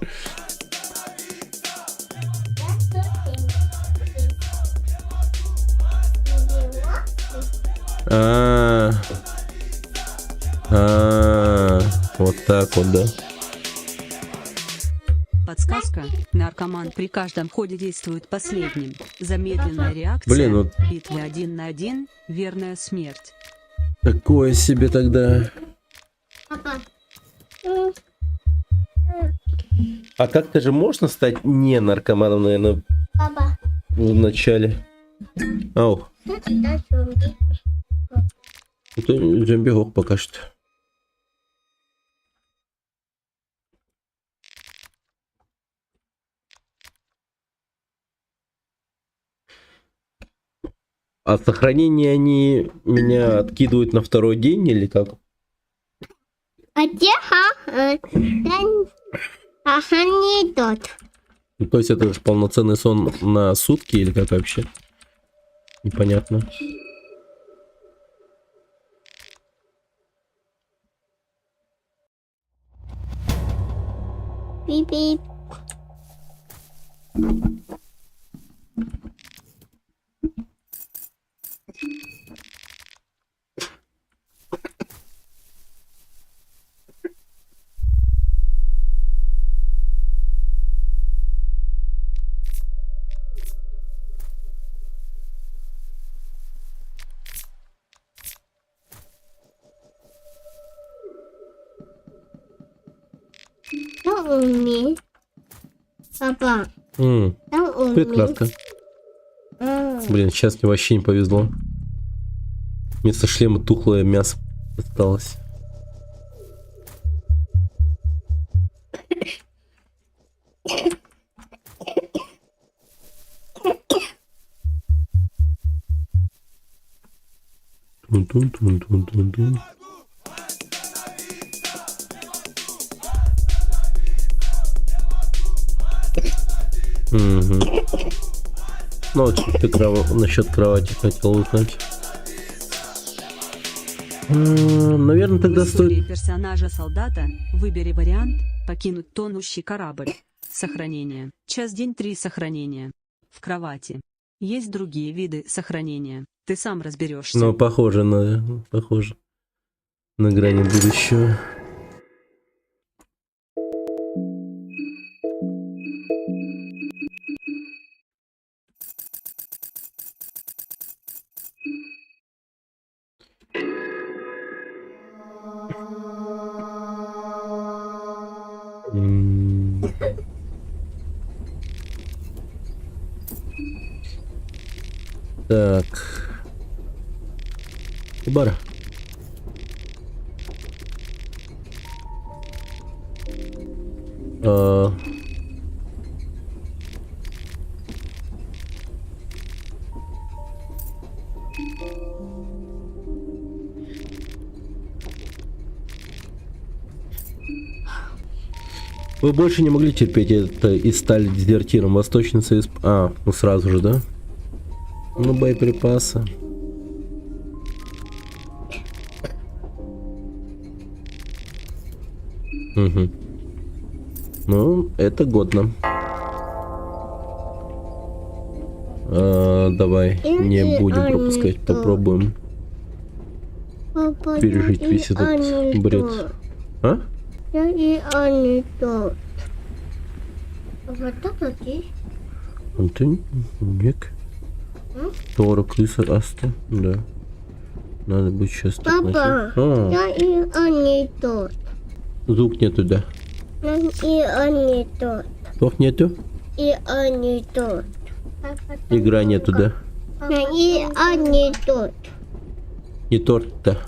Вот так вот, да. Подсказка. Наркоман при каждом ходе действует последним. Замедленная реакция. Блин, вот... Битвы 1 на 1. Верная смерть. Такое себе тогда. Папа. А как-то же можно стать не наркоманом, наверное, Папа. в начале? Ау. Это зомби. Это зомби-гок пока что. А сохранение они меня откидывают на второй день или как? А где не идут? Ну, то есть это же полноценный сон на сутки или как вообще? Непонятно. Бип-бип. Кто умеет? Папа. Кто умеет? Прекрасно. Блин, сейчас мне вообще не повезло. Вместо шлема тухлое мясо осталось. Тун-тун-тун-тун-тун-тун. Ну, вот ты насчет кровати хотел узнать. Наверное, тогда В истории стоит... персонажа-солдата выбери вариант «Покинуть тонущий корабль». Сохранение. Час, день, 3 сохранения. В кровати. Есть другие виды сохранения. Ты сам разберешься. Ну, похоже на грани будущего. Так. Бара. Вы больше не могли терпеть это и стали дезертиром. Восточный Союз... ну сразу же, да? Ну, боеприпасы. Угу. Ну, это годно. Давай, не будем пропускать, попробуем пережить весь этот бред. А? Антоник. Тора, крыса, аста. Да. Надо будет сейчас так Папа, носить. я и они тут. Звук нету, да. И они тут. Звук нету? И они тут. Игра нету, да. И они тут. Не торт-то.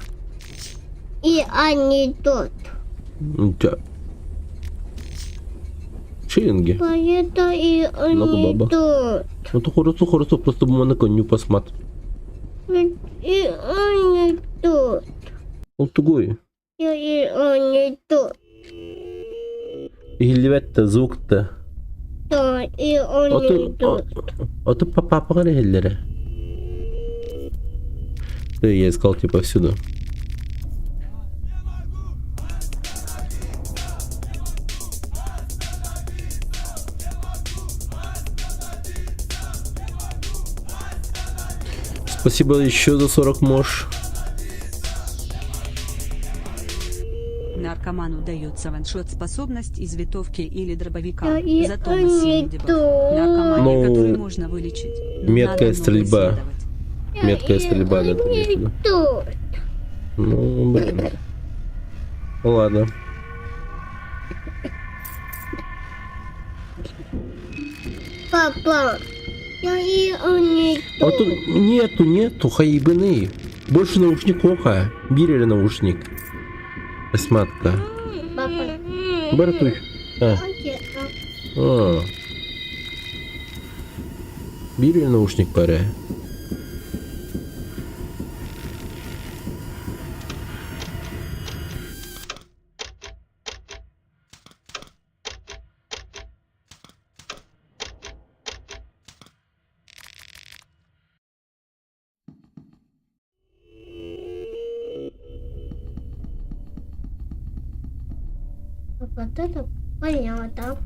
И они тут. Да. Шиллинги. Поэтому и Много они баба. тут. Ну то хорошо, просто бы на коню посмотри. И они тут. Он тугой. И они тут. Hilvet-то, звук-то. Да, и они тут. Ото папа хиллере. Да, я искал типа всюду. Спасибо еще за 40 мош. Наркоману дается ваншот способность из винтовки или дробовика. Да, и Зато они массивный дебаф. тут. Наркомане, Ну, который можно вылечить. Но меткая надо много стрельба. исследовать. Меткая стрельба, да, ты имеешь в виду? Тут. Ну, блин. Ну, ладно. Папа, я и они А тут. тут нету, хаибыны. Больше наушников, бери наушник. Осьматка. Папа. Бартуй. Бери наушник, паря. Папа, это понятно.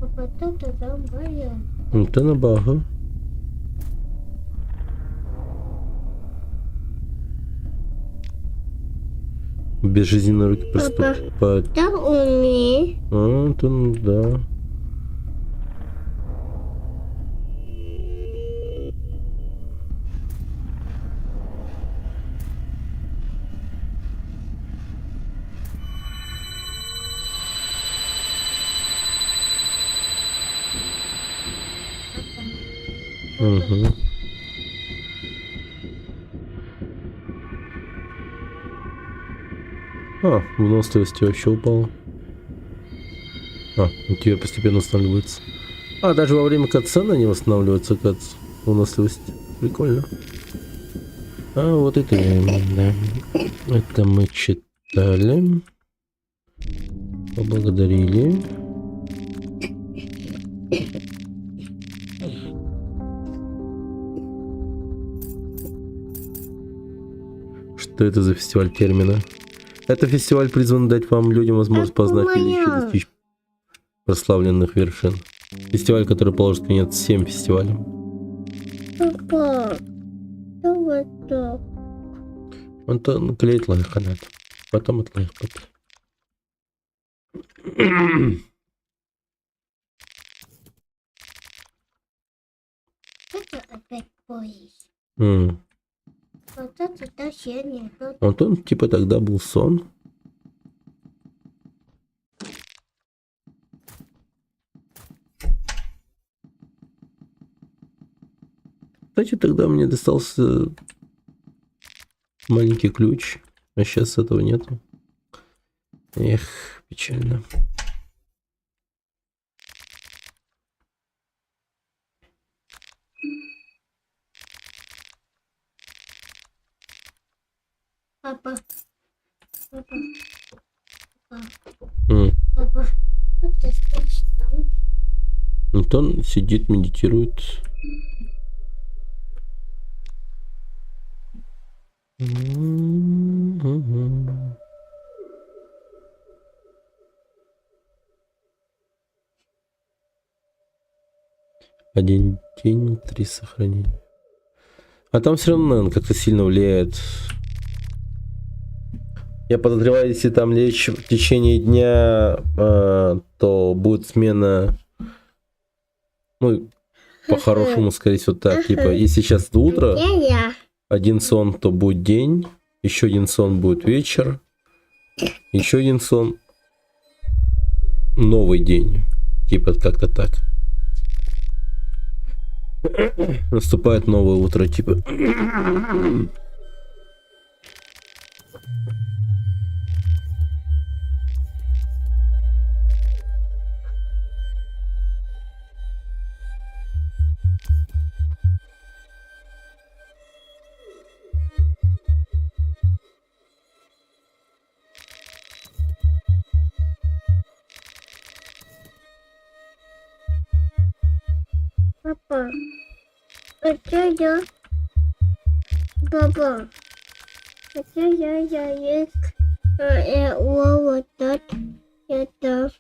Папа, это там понятно. Это набага. Безжизненные руки приступают. Да уми. То ну да. Угу. Выносливость вообще упала. Теперь постепенно восстанавливается. Даже во время катсцены не восстанавливается выносливость. Прикольно. А вот это именно. Это мы читали. Поблагодарили. Что это за фестиваль термина? Это фестиваль призван дать вам, людям, возможность Это познать моя. величие и достичь прославленных вершин. Фестиваль, который положит конец всем фестивалям. Папа, что это? Он клеит лайханат. Потом отлайхат. Это опять поезд. М. Вот это тащение. Антон, типа тогда был сон. Кстати, тогда мне достался маленький ключ, а сейчас этого нету. Эх, печально. Папа. Папа. М. Папа. Вот ты спишь там. Антон сидит, медитирует. Один день, 3 сохранения. А там все равно, наверное, как-то сильно влияет. Я подозреваю, если там лечь в течение дня, то будет смена. Ну, по-хорошему, скорее всего, так. Типа, если сейчас утро, Я. один сон, то будет день. Еще один сон будет вечер. Еще один сон. Новый день. Типа, как-то так. Наступает новое утро, типа. Папа. Это я. Папа. Это я есть. Вот так. Это.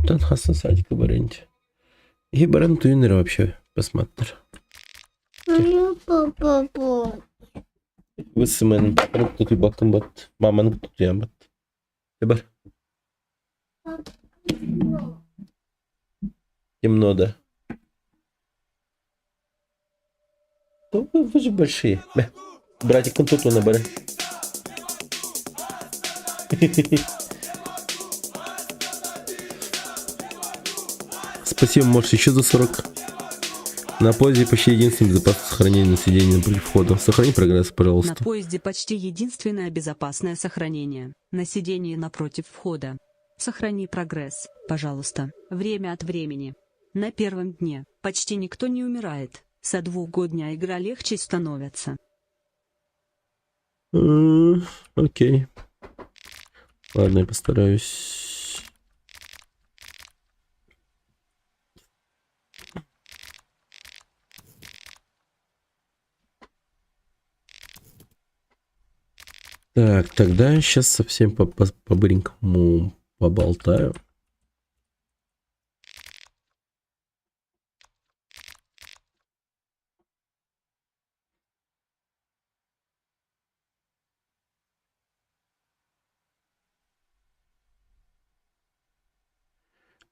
Тан Хасан садик варианте. И баран туинер вообще посмотр. Папа. Вы с менен тут и бактым бат. Маманың тут я бат. Бар. Темно, да. Ну, вы же большие. Бе. Братик, тут он наборы. Спасибо, может, еще за 40. На поезде почти единственный безопасный сохранение на сиденье напротив входа. Сохрани прогресс, На пожалуйста. поезде почти единственное безопасное сохранение. На сидении напротив входа. Сохрани прогресс, пожалуйста. Время от времени. На первом дне почти никто не умирает. Со 2 год дня игра легче становится. Окей. Ладно, я постараюсь. Так, тогда сейчас совсем по-быренькому поболтаю.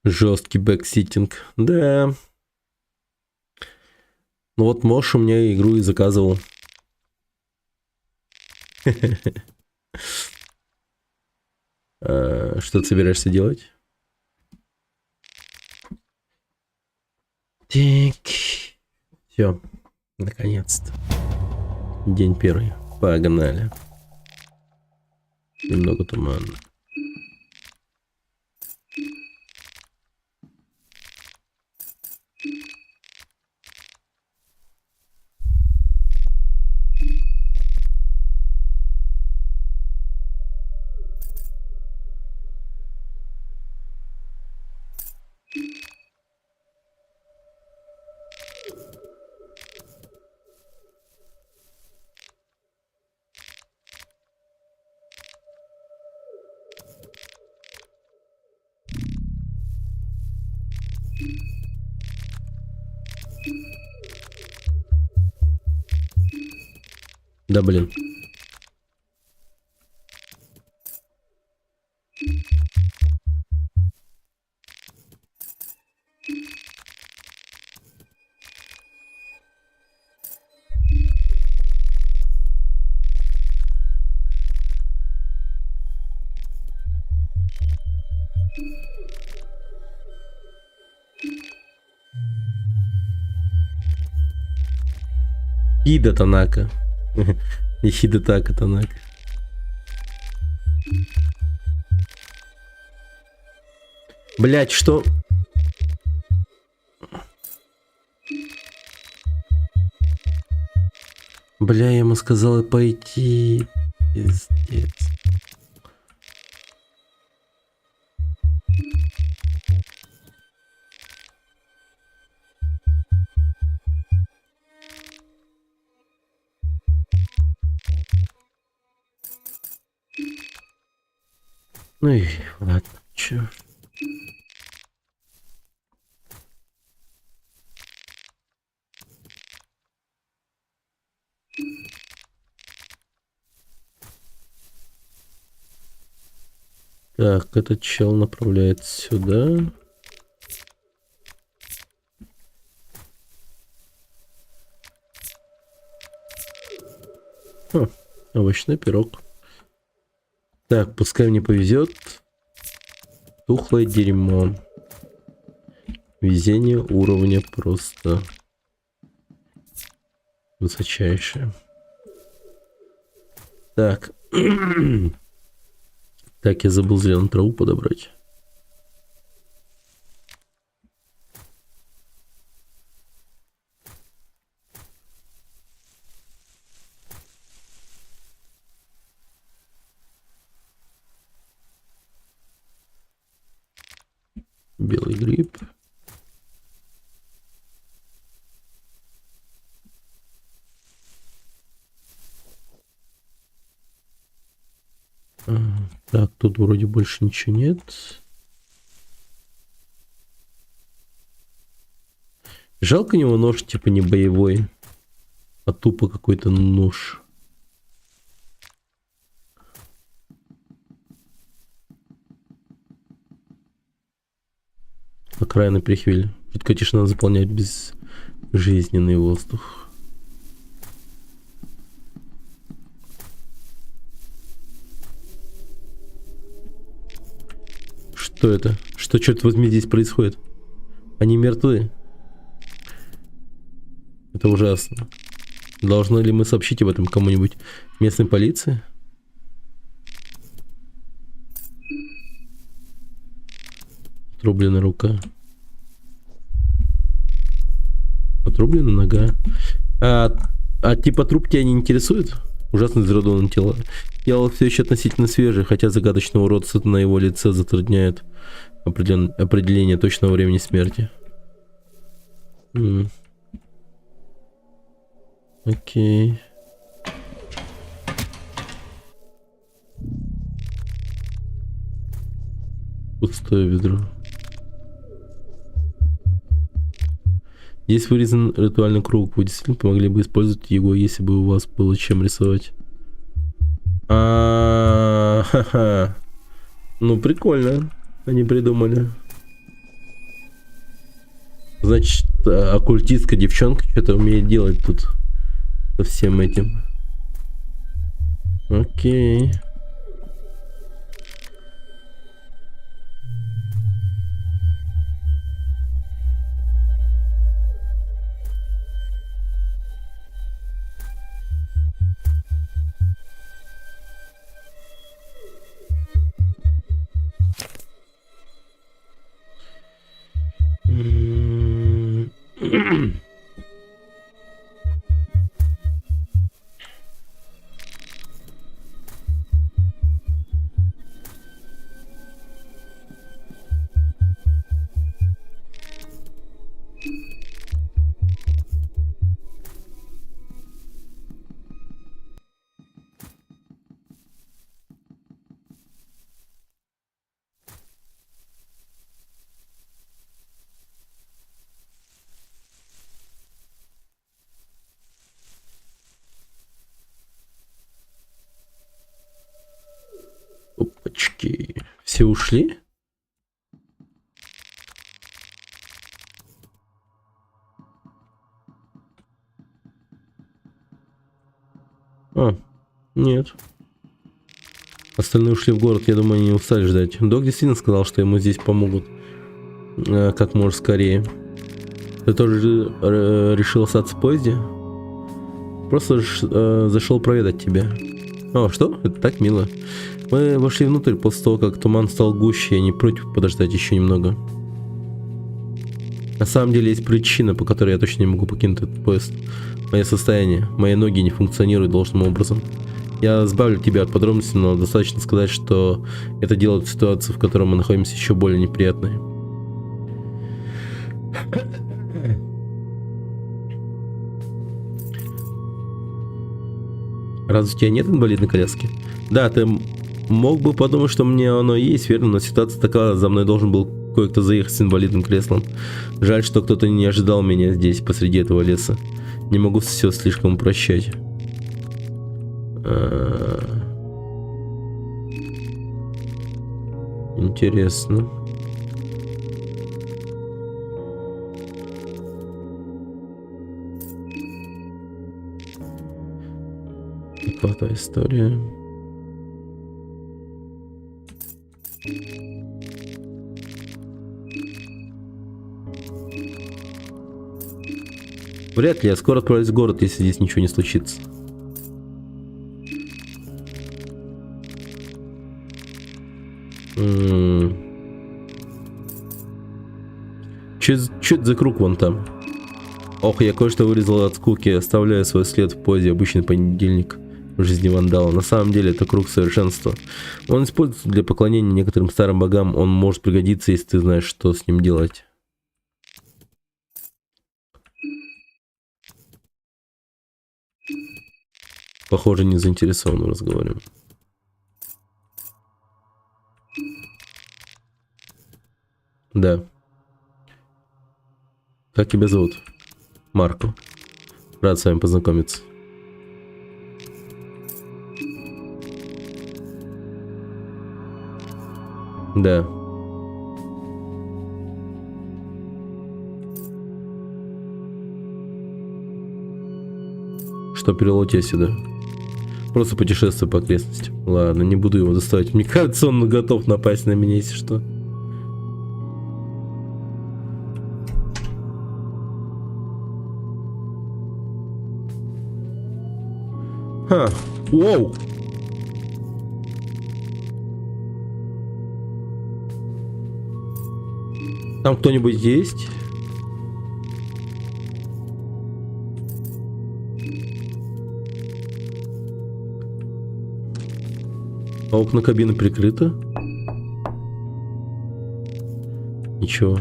Жесткий бэкситинг. Да. Ну вот Мош у меня игру и заказывал. Что ты собираешься делать? Так. Все. Наконец-то. День первый. Погнали. Немного тумана. Да блин. Хида Танака. Не Хидетака Танака. Блять, что? Бля, я ему сказал пойти. Пиздец. Ну и ладно, чё. Так, этот чел направляется сюда. Овощной пирог. Так, пускай мне повезет. Тухлое дерьмо. Везение уровня просто высочайшее. Так. Так, я забыл зеленую траву подобрать. Белый гриб. Так, тут вроде больше ничего нет. Жалко у него нож, типа не боевой, а тупо какой-то нож. Окраины Прихвиль. Жуткая тишина заполняет безжизненный воздух. Что это? Что, черт возьми, здесь происходит? Они мертвы? Это ужасно. Должны ли мы сообщить об этом кому-нибудь? Местной полиции? Отрублена рука. Отрублена нога. А типа труп тебя не интересует? Ужасно изуродованное тело. Тело все еще относительно свежее, хотя загадочный уродство на его лице затрудняет определение точного времени смерти. Окей. Пустое ведро. Здесь вырезан ритуальный круг. Вы действительно помогли бы использовать его, если бы у вас было чем рисовать. Ха-ха. Ну, прикольно. Они придумали. Значит, оккультистка девчонка что-то умеет делать тут со всем этим. Окей. Все ушли? А, нет. Остальные ушли в город, я думаю, они не устали ждать. Док действительно сказал, что ему здесь помогут как можно скорее. Ты тоже решил остаться в поезде? Просто зашел проведать тебя. О, что? Это так мило. Мы вошли внутрь после того, как туман стал гуще, я не против подождать еще немного. На самом деле есть причина, по которой я точно не могу покинуть этот поезд. Мое состояние, мои ноги не функционируют должным образом. Я избавлю тебя от подробностей, но достаточно сказать, что это делает ситуацию, в которой мы находимся, еще более неприятной. Разве у тебя нет инвалидной коляски? Да, ты мог бы подумать, что мне оно есть, верно, но ситуация такая, за мной должен был кое-кто заехать с инвалидным креслом. Жаль, что кто-то не ожидал меня здесь, посреди этого леса. Не могу все слишком упрощать. Интересно. Какая-то история. Вряд ли, я скоро отправлюсь в город, если здесь ничего не случится. Че это за круг вон там? Ох, я кое-что вырезал от скуки, оставляя свой след в позе обычный понедельник в жизни вандала. На самом деле это круг совершенства. Он используется для поклонения некоторым старым богам. Он может пригодиться, если ты знаешь, что с ним делать. Похоже, не заинтересован в разговоре. Да. Как тебя зовут? Марко. Рад с вами познакомиться. Да. Что привело тебя сюда? Просто путешествую по окрестностям. Ладно, не буду его доставать. Мне кажется, он готов напасть на меня, если что. Ха, воу. Там кто-нибудь есть? А окна кабины прикрыты? Ничего.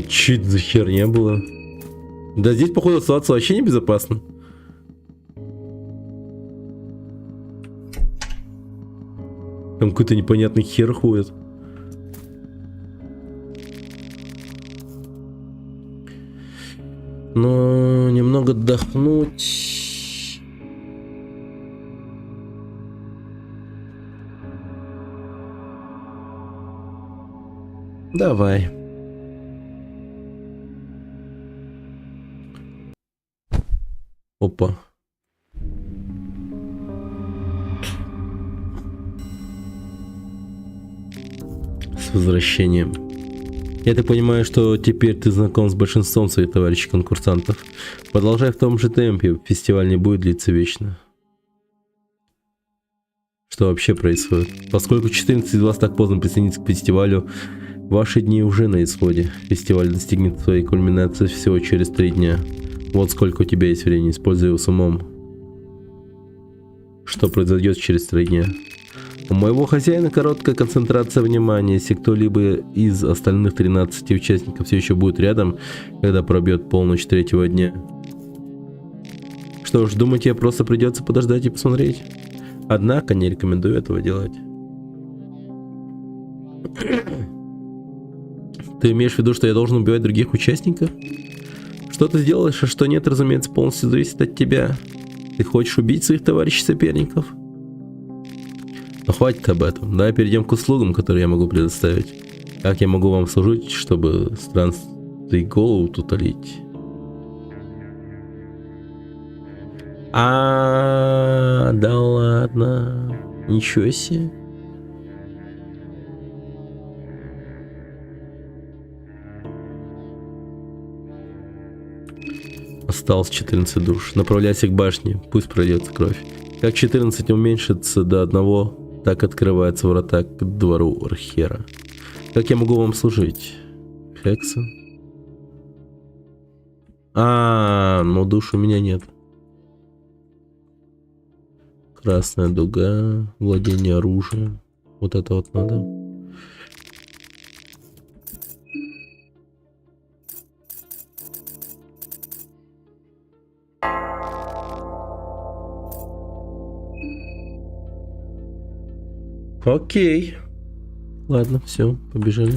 Че это за херня была? Да здесь, походу, оставаться вообще небезопасно. Там какой-то непонятный хер ходит. Но немного отдохнуть. Давай. Опа. С возвращением. Я так понимаю, что теперь ты знаком с большинством своих товарищей-конкурсантов. Продолжай в том же темпе, фестиваль не будет длиться вечно. Что вообще происходит? Поскольку 14 из вас так поздно присоединиться к фестивалю, ваши дни уже на исходе. Фестиваль достигнет своей кульминации всего через 3 дня. Вот сколько у тебя есть времени, используй его с умом. Что произойдет через 3 дня? У моего хозяина короткая концентрация внимания. Если кто-либо из остальных 13 участников все еще будет рядом, когда пробьет полночь 3-го дня. Что ж, думаете, просто придется подождать и посмотреть? Однако не рекомендую этого делать. Ты имеешь в виду, что я должен убивать других участников? Что ты сделаешь, а что нет, разумеется, полностью зависит от тебя. Ты хочешь убить своих товарищей-соперников? Но хватит об этом. Давай перейдем к услугам, которые я могу предоставить. Как я могу вам служить, чтобы странствий голову утолить? Да ладно. Ничего себе. Осталось 14 душ. Направляйся к башне, пусть прольется кровь. Как 14 уменьшится до 1, так открываются врата к двору Архера. Как я могу вам служить? Хекса? Ну душ у меня нет. Красная дуга, владение оружием. Вот это вот надо. Окей. Ладно, все, побежали.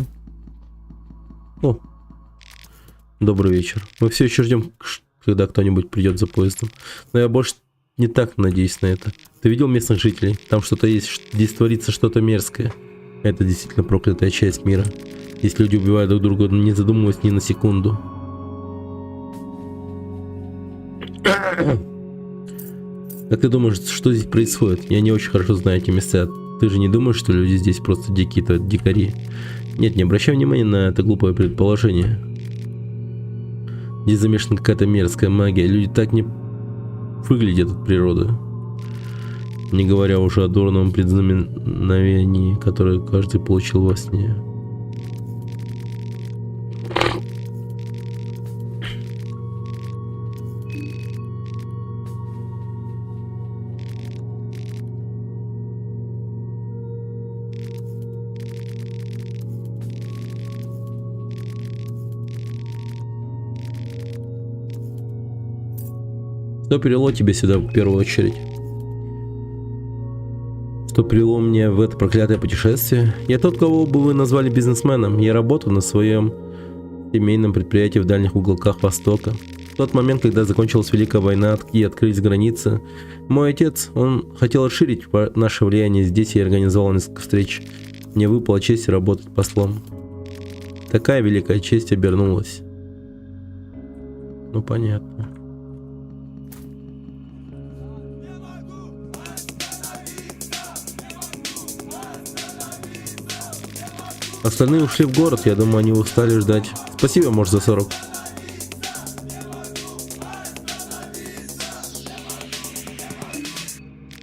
О, добрый вечер. Мы все еще ждем, когда кто-нибудь придет за поездом. Но я больше не так надеюсь на это. Ты видел местных жителей? Там что-то есть, здесь творится что-то мерзкое. Это действительно проклятая часть мира. Здесь люди убивают друг друга, не задумываясь ни на секунду. Как ты думаешь, что здесь происходит? Я не очень хорошо знаю эти места. Ты же не думаешь, что люди здесь просто дикие-то дикари? Нет, не обращай внимания на это глупое предположение. Здесь замешана какая-то мерзкая магия. Люди так не выглядят от природы. Не говоря уже о дурном предзнаменовании, которое каждый получил во сне. Что привело тебя сюда в первую очередь? Что привело меня в это проклятое путешествие? Я тот, кого бы вы назвали бизнесменом. Я работаю на своем семейном предприятии в дальних уголках Востока. В тот момент, когда закончилась Великая война и открылись границы, мой отец, он хотел расширить наше влияние здесь и организовал несколько встреч. Мне выпала честь работать послом. Такая великая честь обернулась. Ну, понятно. Остальные ушли в город, я думаю, они устали ждать. Спасибо, может, за 40.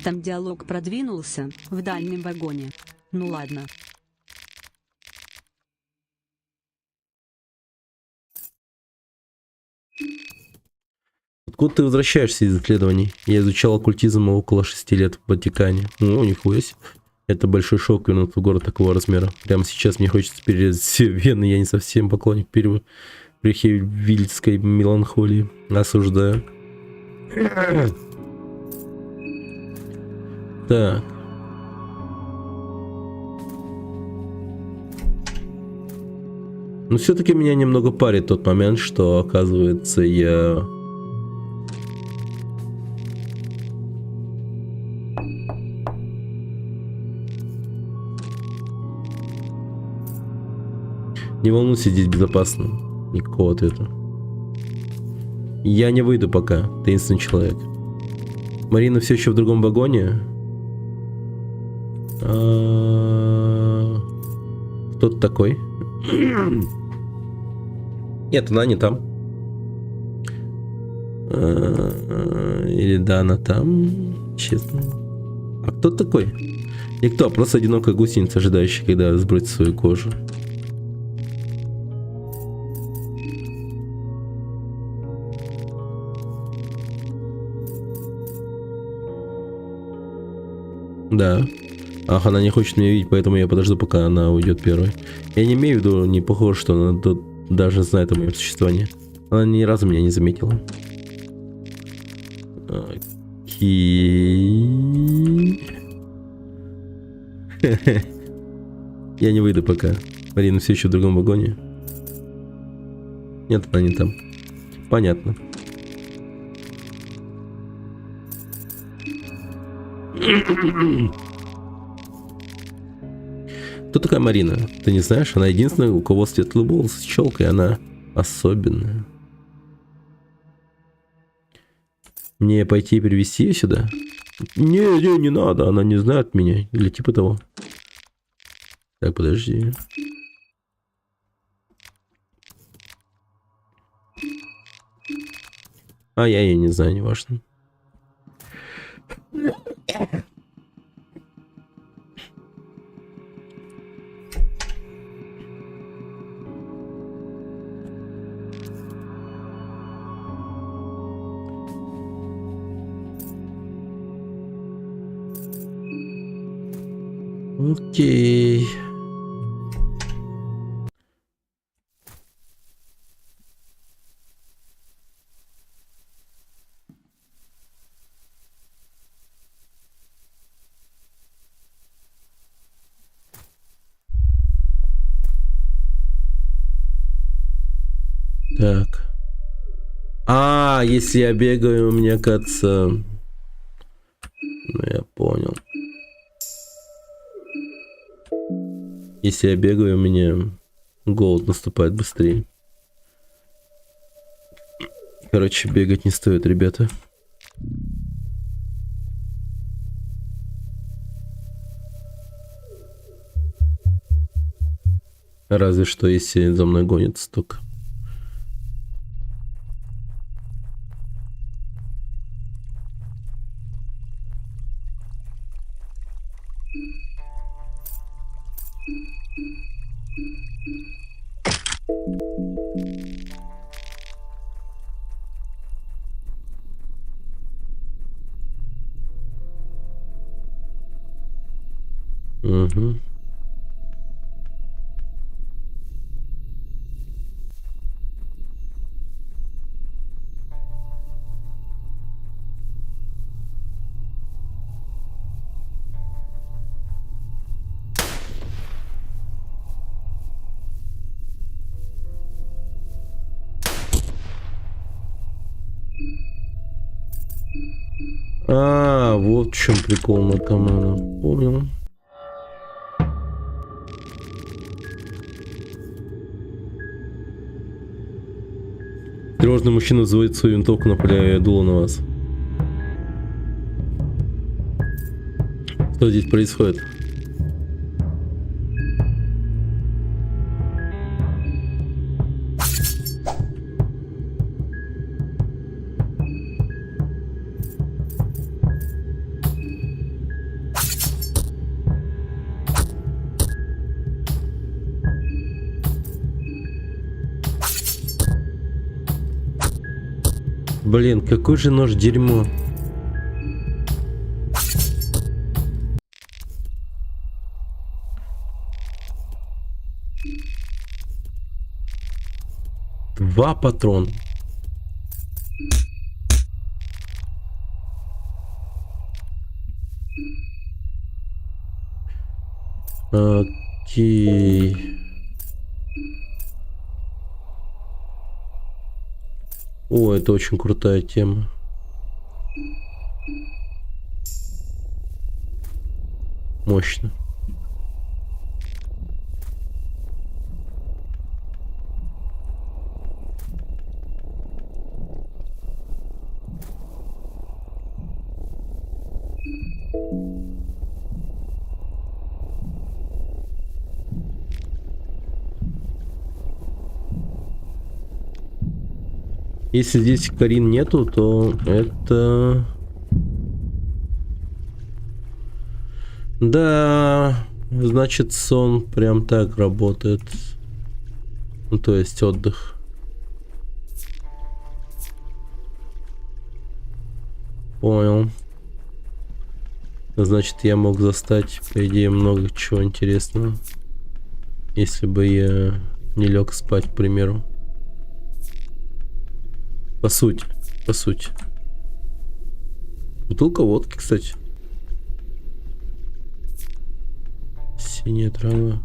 Там диалог продвинулся в дальнем вагоне. Ну ладно. Откуда ты возвращаешься из исследований? Я изучал оккультизм около 6 лет в Ватикане. Ну, нихуя себе. Это большой шок вернуться в город такого размера. Прямо сейчас мне хочется перерезать все вены. Я не совсем поклонник прихевильской меланхолии. Осуждаю. Так. Но все-таки меня немного парит тот момент, что, оказывается, я... Не волнуйся, здесь безопасно. Никакого ответа. Я не выйду пока, таинственный человек. Марина все еще в другом вагоне? Кто ты такой? Нет, она не там. Или да, она там. Честно. А кто ты такой? Никто, просто одинокая гусеница, ожидающая, когда сбросит свою кожу. Да. Ах, она не хочет меня видеть, поэтому я подожду, пока она уйдет первой. Я не имею в виду, не похоже, что она тут даже знает о моем существовании. Она ни разу меня не заметила. Окей. Я не выйду пока. Марина все еще в другом вагоне. Нет, она не там. Понятно. Кто такая Марина? Ты не знаешь? Она единственная, у кого светлый волос с челкой. Она особенная. Мне пойти и привезти ее сюда? Не надо. Она не знает меня. Или типа того. Так, подожди. А я ее не знаю, не важно. Окей. Так. А, если я бегаю, мне кажется... Ну, я понял. Если я бегаю, у меня голод наступает быстрее. Короче, бегать не стоит, ребята. Разве что, если за мной гонится только. Угу. А, вот в чем прикол наркомана. Понял. Тревожный мужчина взводит свою винтовку, направляя дуло на вас. Что здесь происходит? Блин, какой же нож дерьмо. Два патрона. Окей. О, это очень крутая тема. Мощно. Если здесь Карин нету, то это... Да, значит сон прям так работает. Ну, то есть отдых. Понял. Значит, я мог застать, по идее, много чего интересного. Если бы я не лег спать, к примеру. По сути. Бутылка водки, кстати. Синяя трава.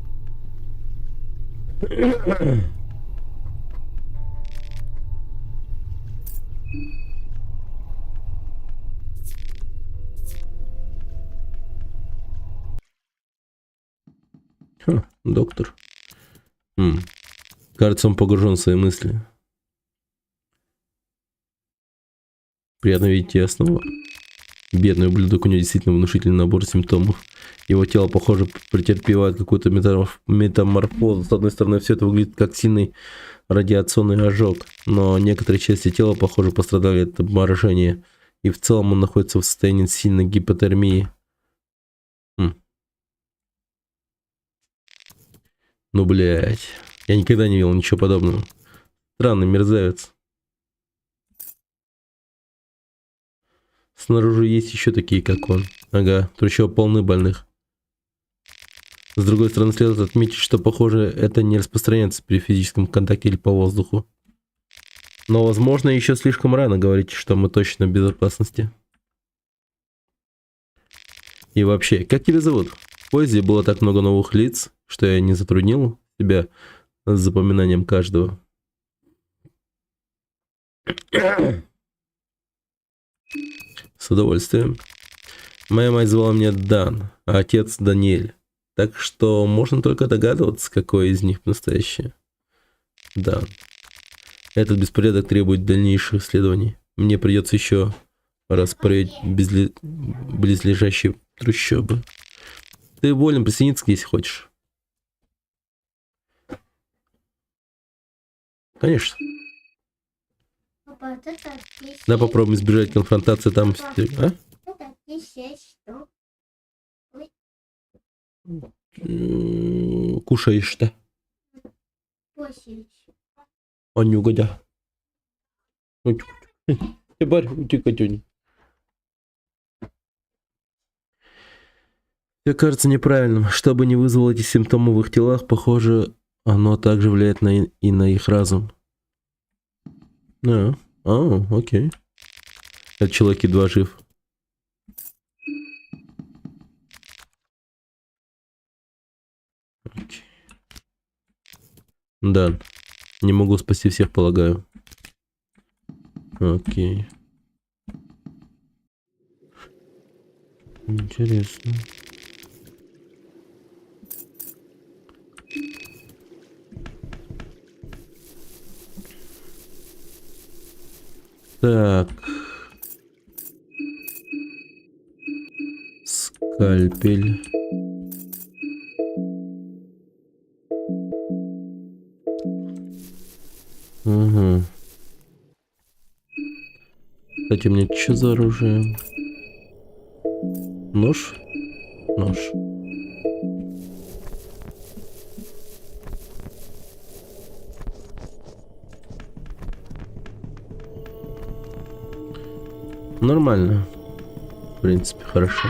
Доктор. Кажется, он погружен в свои мысли. Приятно видеть тебя снова. Бедный ублюдок, у него действительно внушительный набор симптомов. Его тело, похоже, претерпевает какую-то метаморфозу. С одной стороны, все это выглядит как сильный радиационный ожог, но некоторые части тела, похоже, пострадали от обморожения. И в целом он находится в состоянии сильной гипотермии. Ну, блядь. Я никогда не видел ничего подобного. Странный мерзавец. Снаружи есть еще такие, как он. Ага, трущобы полны больных. С другой стороны, следует отметить, что, похоже, это не распространяется при физическом контакте или по воздуху. Но, возможно, еще слишком рано говорить, что мы точно в безопасности. И вообще, как тебя зовут? В поезде было так много новых лиц, что я не затруднил себя с запоминанием каждого. С удовольствием. Моя мать звала меня Дан, а отец Даниэль. Так что можно только догадываться, какой из них настоящий. Дан. Этот беспорядок требует дальнейших исследований. Мне придется еще раз проверить близлежащие трущобы. Ты волен присоединиться, если хочешь. Конечно. Папа, Да, попробуем избежать конфронтации там. А? Кушаешь-то? Он не угодя. Ты барь, утекатюнь. Все кажется неправильным. Что бы ни вызвало эти симптомы в их телах, похоже, оно также влияет и на их разум. Окей. Этот человек едва жив. Окей. Да. Не могу спасти всех, полагаю. Окей. Интересно. Так. Скальпель. Угу. Кстати, мне что за оружие? Нож? Нож. Нормально. В принципе, хорошо.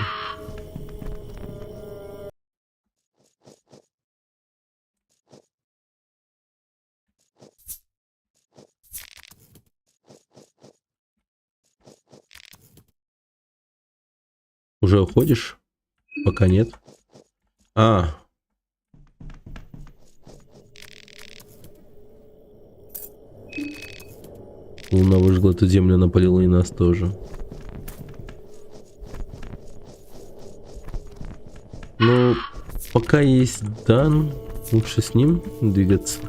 Уже уходишь? Пока нет. Луна выжгла эту землю, напалила и нас тоже. Ну, пока есть Дан, лучше с ним двигаться.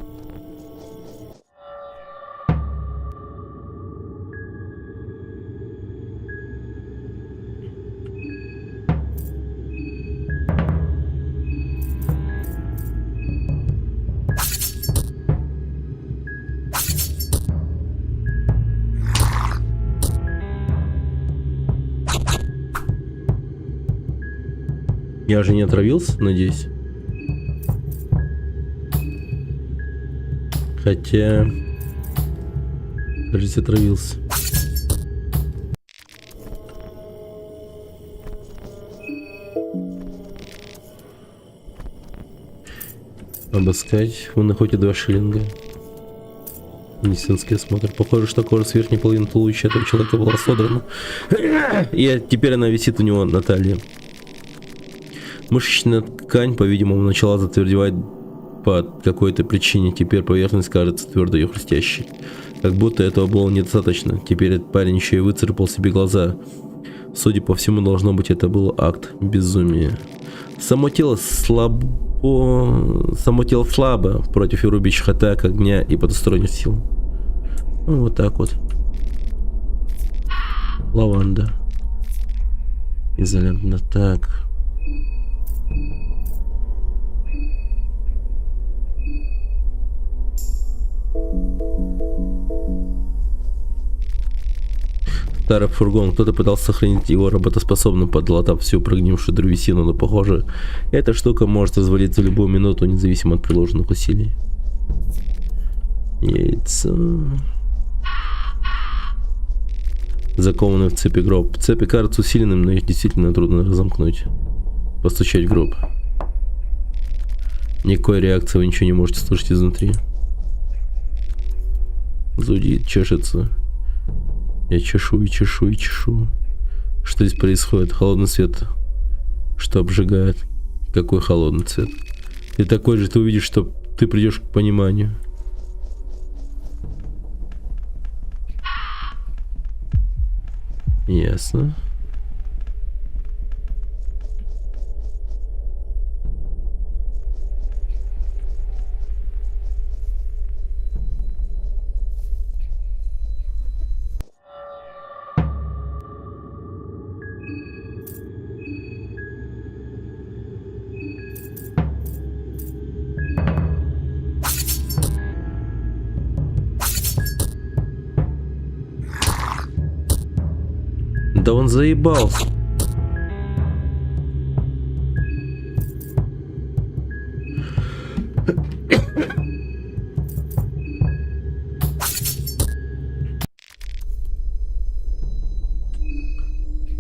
Я же не отравился, надеюсь. Хотя... Кажется, отравился. Обыскать. Вы находите 2 шиллинга. Медицинский осмотр. Похоже, что кожа с верхней половины туловища этого человека была содрана. И теперь она висит у него на талии. Мышечная ткань, по-видимому, начала затвердевать по какой-то причине. Теперь поверхность кажется твердой и хрустящей. Как будто этого было недостаточно. Теперь этот парень еще и выцарапал себе глаза. Судя по всему, должно быть, это был акт безумия. Само тело слабо против рубящих атак огня и потусторонних сил. Ну, вот так вот. Лаванда. Изолентно. Так. Старый фургон. Кто-то пытался сохранить его работоспособным, подлатав всю прогнившую древесину, но похоже, эта штука может развалиться в любую минуту, независимо от приложенных усилий. Яйцо. Закованный в цепи гроб. Цепи кажутся усиленными, но их действительно трудно разомкнуть. Постучать в гроб. Никакой реакции, вы ничего не можете слышать изнутри. Зудит, чешется. Я чешу и чешу и чешу. Что здесь происходит? Холодный свет. Что обжигает? Какой холодный цвет? Ты такой же, ты увидишь, что ты придешь к пониманию. Ясно. Да он заебался.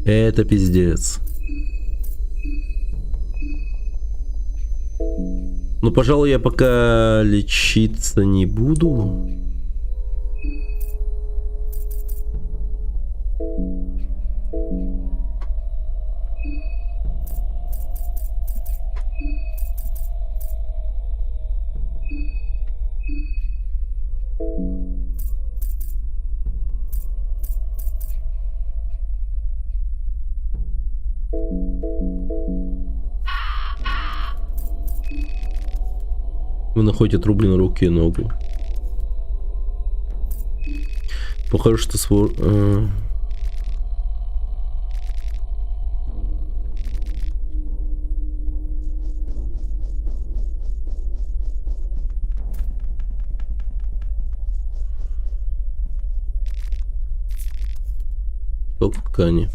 Это пиздец. Ну, пожалуй, я пока лечиться не буду. Вы находите отрубленные руки и ногу. Похоже, что только ткани.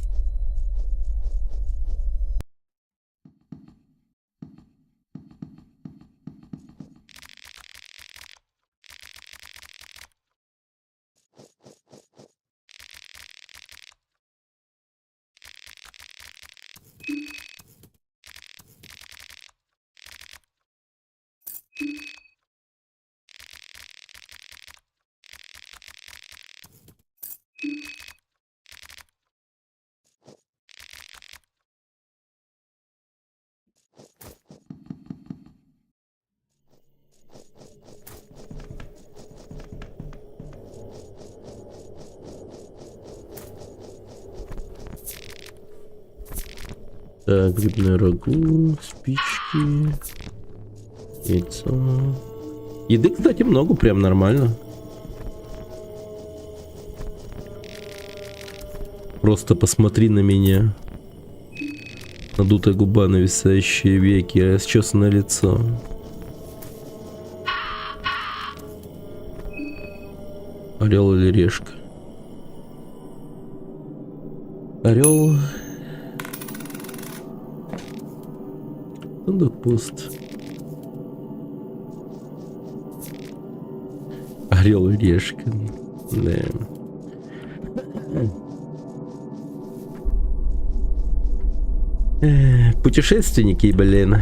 Так, грибное рагу, спички, яйцо. Еды, кстати, много, прям нормально. Просто посмотри на меня. Надутая губа, нависающие веки, расчесанное лицо. Орел или решка? Орел. Сундук пуст. Орел и решка. Да. Путешественники, блин.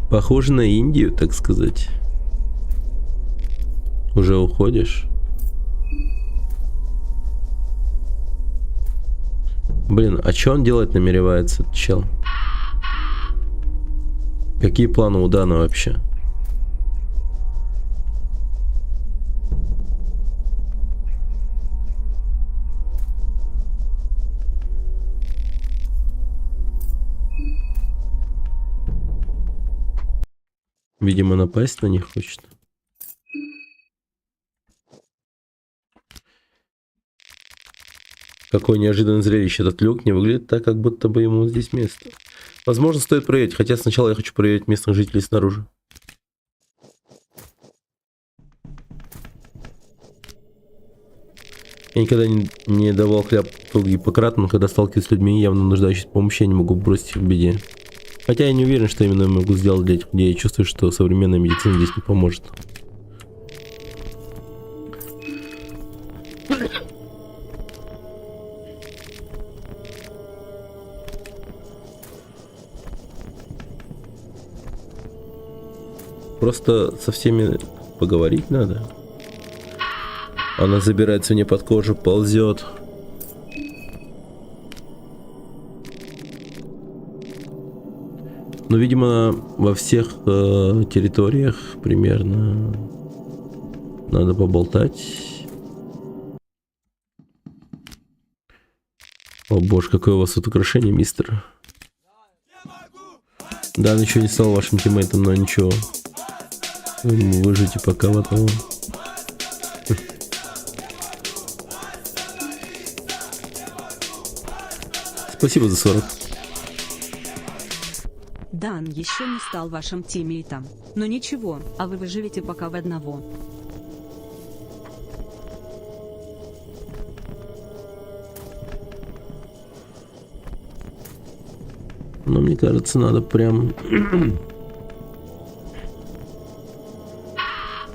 Похоже на Индию, так сказать. Уже уходишь? Блин, а что он делать намеревается, этот чел? Какие планы у Дана вообще? Видимо, напасть на них хочет. Какое неожиданное зрелище. Этот люк не выглядит так, как будто бы ему здесь место. Возможно, стоит проверить, хотя сначала я хочу проверить местных жителей снаружи. Я никогда не давал хлеб Гиппократу, но когда сталкиваюсь с людьми, явно нуждающимися в помощи, я не могу бросить их в беде. Хотя я не уверен, что именно я могу сделать для этих людей. Я чувствую, что современная медицина здесь не поможет. Просто со всеми поговорить надо. Она забирается мне под кожу, ползет. Ну, видимо, во всех территориях примерно надо поболтать. О боже, какое у вас тут украшение, мистер. Да, ничего не стал вашим тиммейтом, но ничего. Вы выживете пока в одного. Спасибо за 40. Дан еще не стал вашим тиммейтом. Но ничего, а вы выживете пока в одного. Но мне кажется, надо прям...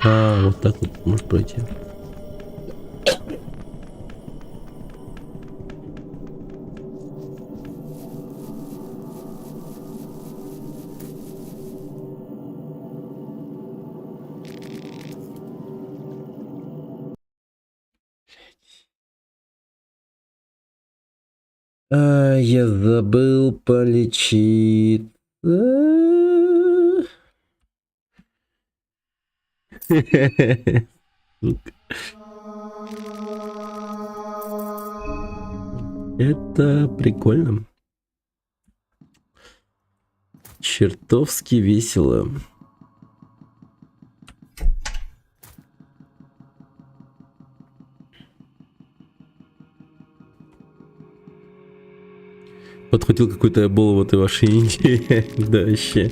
вот так вот может пройти. Я забыл полечить. Это прикольно. Чертовски весело. Подхватил какой-то эбол в этой вашей Индии. Да, вообще.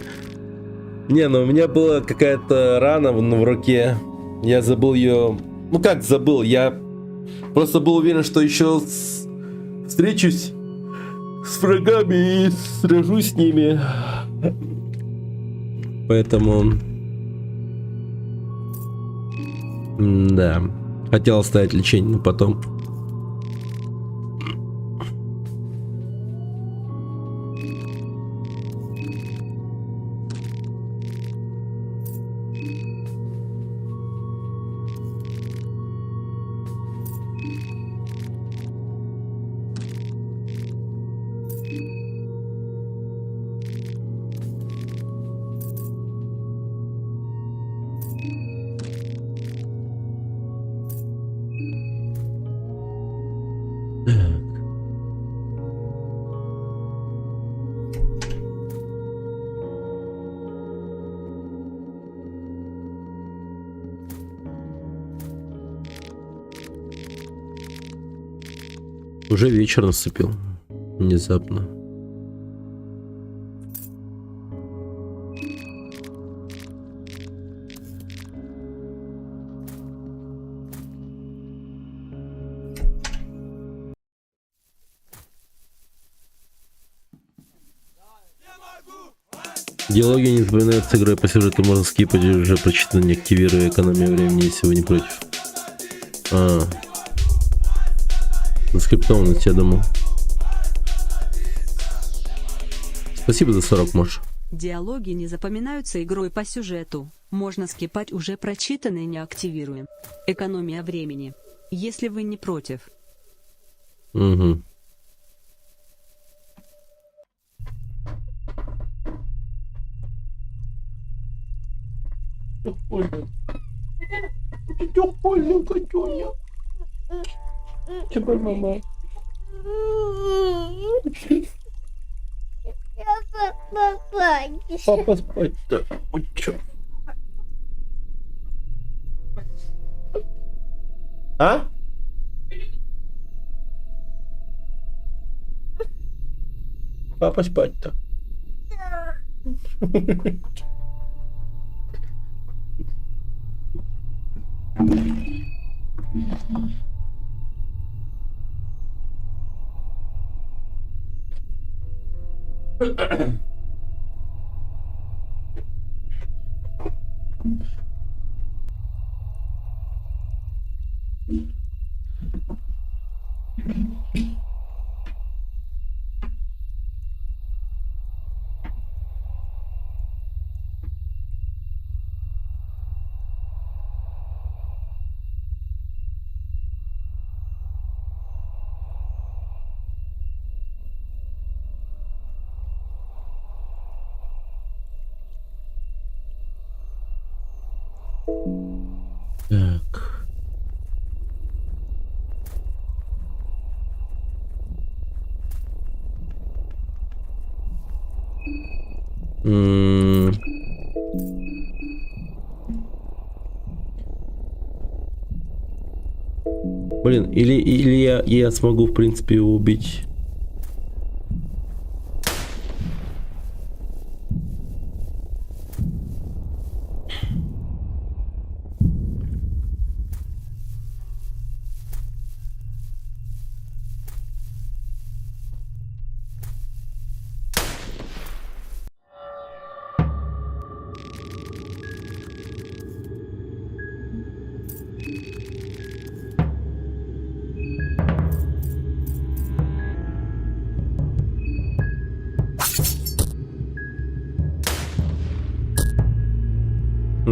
Не, ну у меня была какая-то рана в руке. Я забыл ее. Ну как забыл? Я просто был уверен, что еще встречусь с врагами и сражусь с ними. Поэтому... Да. Хотел оставить лечение, но потом... Уже вечер наступил. Внезапно. Диалоги не запоминают с игрой по сюжету, можно скипать, уже прочитано, не активируя экономию времени, если вы не против. Заскриптованность, я думал. Спасибо за 40, Мош. Диалоги не запоминаются игрой по сюжету. Можно скипать уже прочитанные, не активируем. Экономия времени. Если вы не против. Угу. Тёпольный котёнок. Чего, мама? Папа спать-то. Ой, чё? А? Папа спать-то. Так. М. Блин, или я смогу, в принципе, его убить.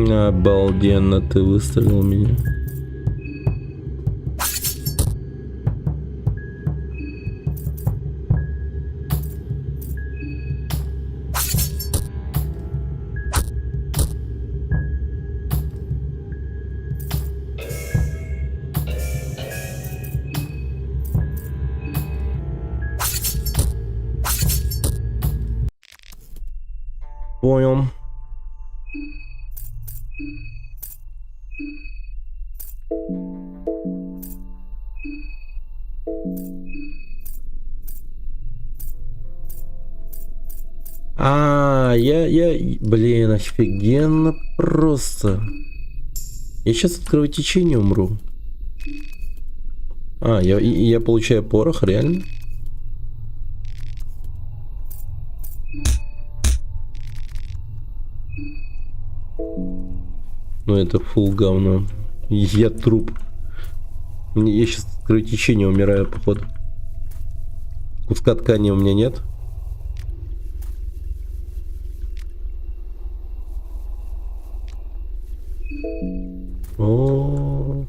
Обалденно ты выстрелил в меня. Понял. Блин, офигенно просто. Я сейчас от кровотечения умру. Я получаю порох, реально? Ну это фул говно. Я труп. Я сейчас от кровотечения умираю, походу. Куска ткани у меня нет. О,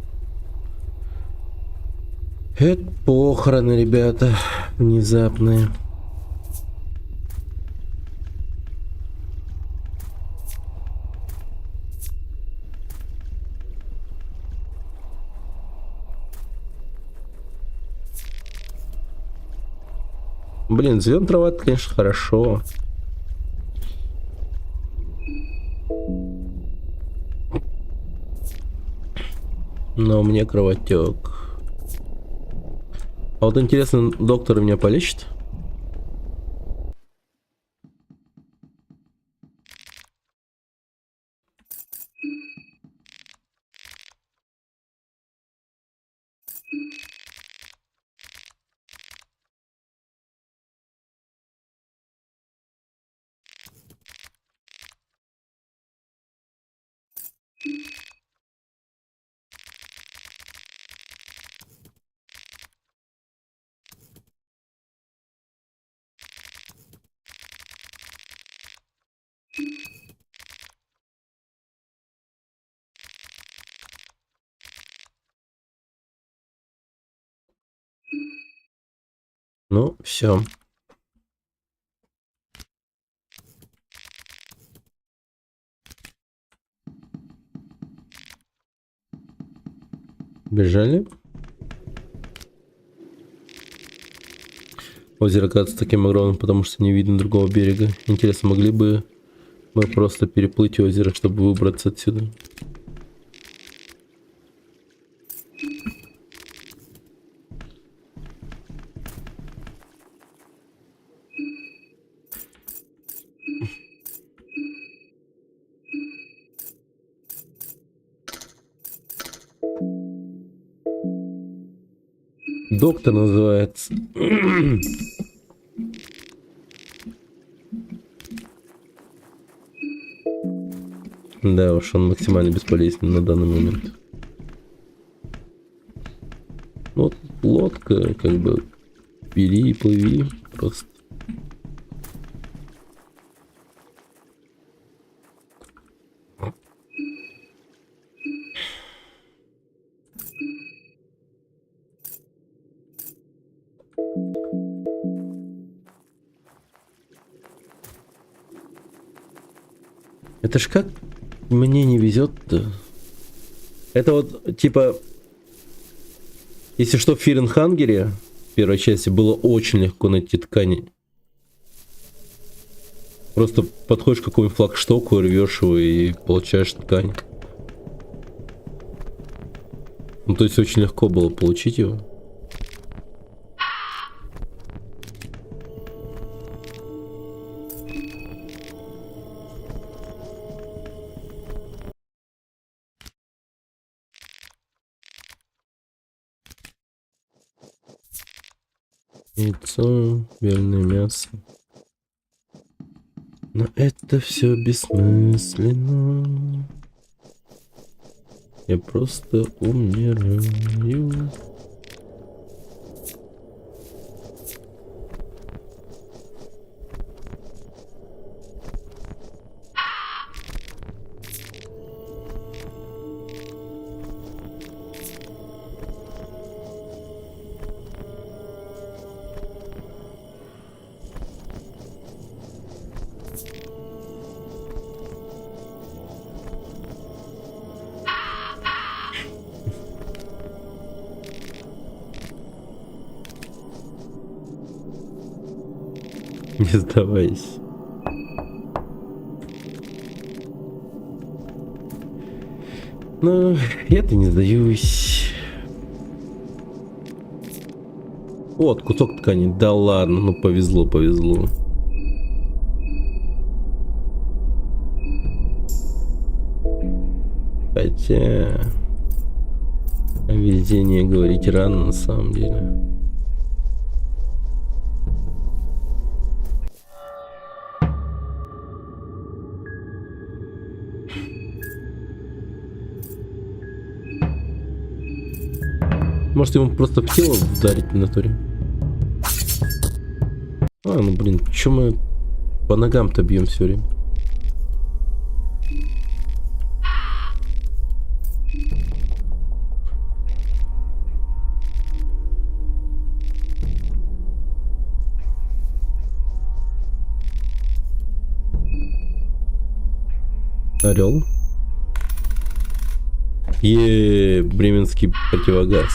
это похороны, ребята, внезапные. Блин, зеленая трава, это, конечно, хорошо. Но мне кровотек. А вот интересно, доктор меня полечит? Ну, все. Бежали? Озеро кажется таким огромным, потому что не видно другого берега. Интересно, могли бы мы просто переплыть озеро, чтобы выбраться отсюда? Доктор называется. Да уж, он максимально бесполезен на данный момент. Вот лодка, как бы, бери и плыви просто. Это ж как мне не везет-то. Это вот, типа, если что, в Фиренхангере, в первой части, было очень легко найти ткани. Просто подходишь к какому-нибудь флагштоку, рвешь его и получаешь ткань. Ну, то есть очень легко было получить его. Яйцо, вяленое мясо. Но это все бессмысленно. Я просто умираю. Не сдавайся. Ну, я-то не сдаюсь. Вот, кусок ткани. Да ладно, ну повезло, повезло. Хотя... О везении говорить рано, на самом деле. Может, ему просто в тело ударить в натуре? А, ну блин, чё мы по ногам-то бьем все время? Орел. Бременский противогаз.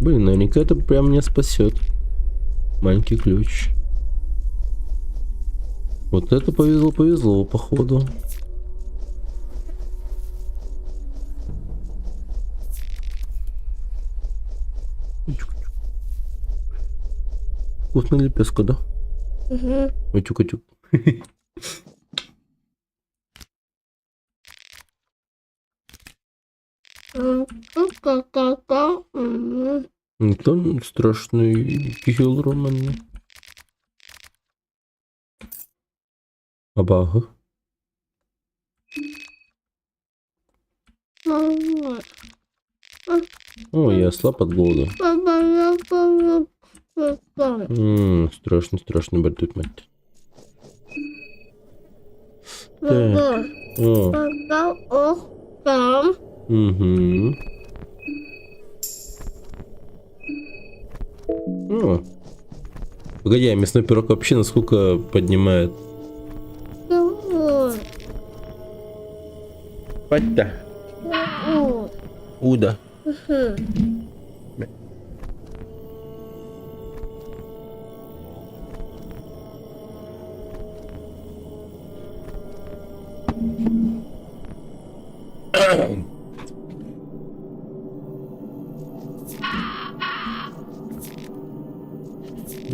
Блин, наверняка это прям меня спасет. Маленький ключ. Вот это повезло, походу. Вкусная лепешка, да? Угу. Утюк-утюк. Это страшный кихил роман. Абага. О, я слаб от голода. Страшно бардуть, мать. Так. О. Угу. О. Погоди, а мясной пирог вообще насколько поднимает? Пать-то. Уда.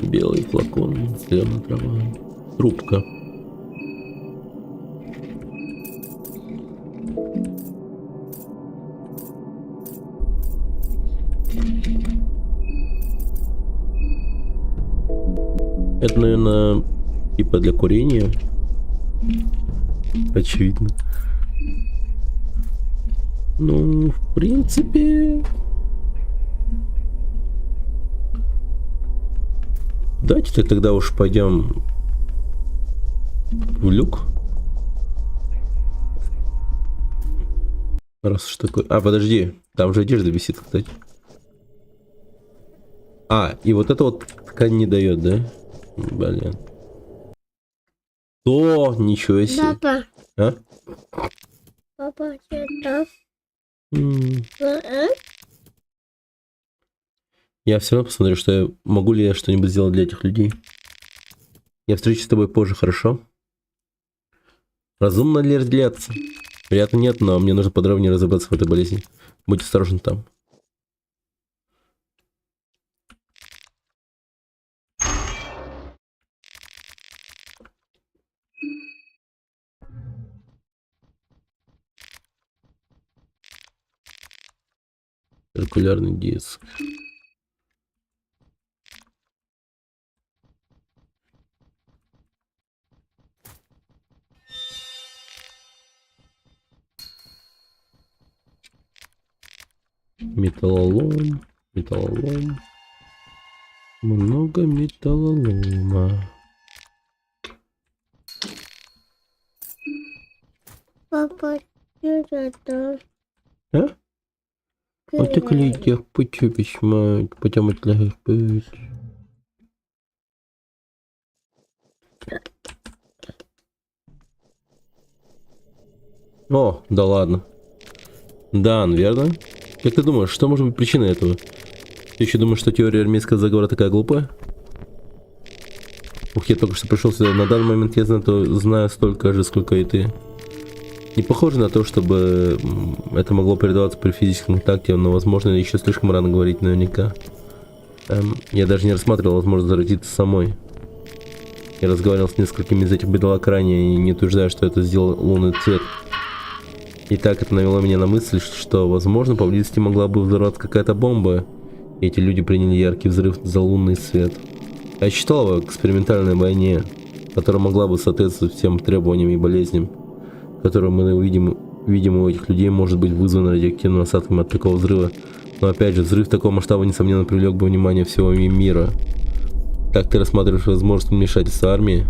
Белый флакон, зеленая трава, трубка. Это, наверное, типа для курения. Очевидно. Ну, в принципе... Давайте тогда уж пойдем в люк. Раз уж такой... А, подожди. Там же одежда висит, кстати. А, и вот это вот ткань не дает, да? Блин. О, ничего себе. Папа. А? Папа, что? Я все равно посмотрю, могу ли я что-нибудь сделать для этих людей. Я встречусь с тобой позже, хорошо? Разумно ли разделяться? Вероятно, нет, но мне нужно подробнее разобраться в этой болезни. Будь осторожен там. Циркулярный диск. Металлолом, металлолом. Много металлолома. Папа, что это? А? Отак літях путю письма, потім отлягих пить. О, да ладно. Дан, верно? Как ты думаешь, что может быть причиной этого? Ты еще думаешь, что теория армейского заговора такая глупая? Ух, я только что пришел сюда. На данный момент я знаю столько же, сколько и ты. Не похоже на то, чтобы это могло передаваться при физическом контакте, но, возможно, еще слишком рано говорить наверняка. Я даже не рассматривал возможность заразиться самой. Я разговаривал с несколькими из этих бедолаг ранее и не утверждаю, что это сделал лунный цвет. Итак, это навело меня на мысль, что, возможно, поблизости могла бы взорваться какая-то бомба. И эти люди приняли яркий взрыв за лунный свет. Я читал о экспериментальной войне, которая могла бы соответствовать всем требованиям и болезням, которые мы видим у этих людей, может быть вызван радиоактивным осадком от такого взрыва. Но опять же, взрыв такого масштаба, несомненно, привлек бы внимание всего мира. Как ты рассматриваешь возможность вмешательства армии?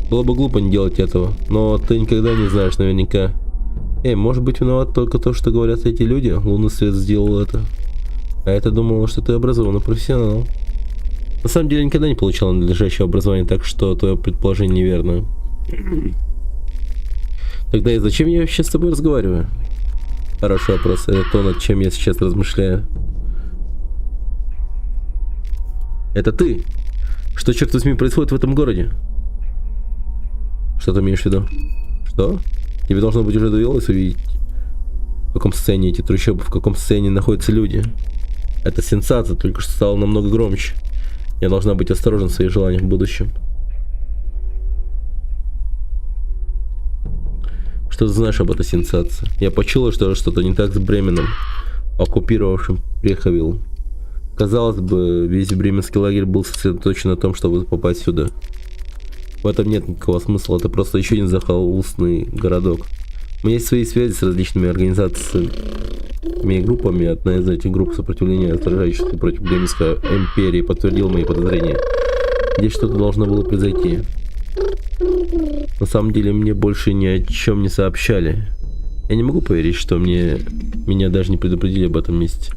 Было бы глупо не делать этого, но ты никогда не знаешь наверняка. Может быть виноват только то, что говорят эти люди? Лунный свет сделал это. А я-то думала, что ты образованный профессионал. На самом деле, я никогда не получал надлежащего образования, так что твое предположение неверно. Тогда и зачем я вообще с тобой разговариваю? Хороший вопрос. Это то, над чем я сейчас размышляю. Это ты? Что, черт возьми, происходит в этом городе? Что ты имеешь в виду? Что? Тебе должно быть уже довелось увидеть, в каком состоянии эти трущобы, в каком состоянии находятся люди. Эта сенсация только что стала намного громче. Я должна быть осторожна в своих желаниях в будущем. Что ты знаешь об этой сенсации? Я почуяла, что что-то не так с Бременом, оккупировавшим Преховилл. Казалось бы, весь бременский лагерь был сосредоточен на том, чтобы попасть сюда. В этом нет никакого смысла, это просто еще один захолустный городок. У меня есть свои связи с различными организациями и группами. Одна из этих групп сопротивления, сражающихся против Бременской империи, подтвердила мои подозрения. Здесь что-то должно было произойти. На самом деле, мне больше ни о чем не сообщали. Я не могу поверить, что меня даже не предупредили об этом месте.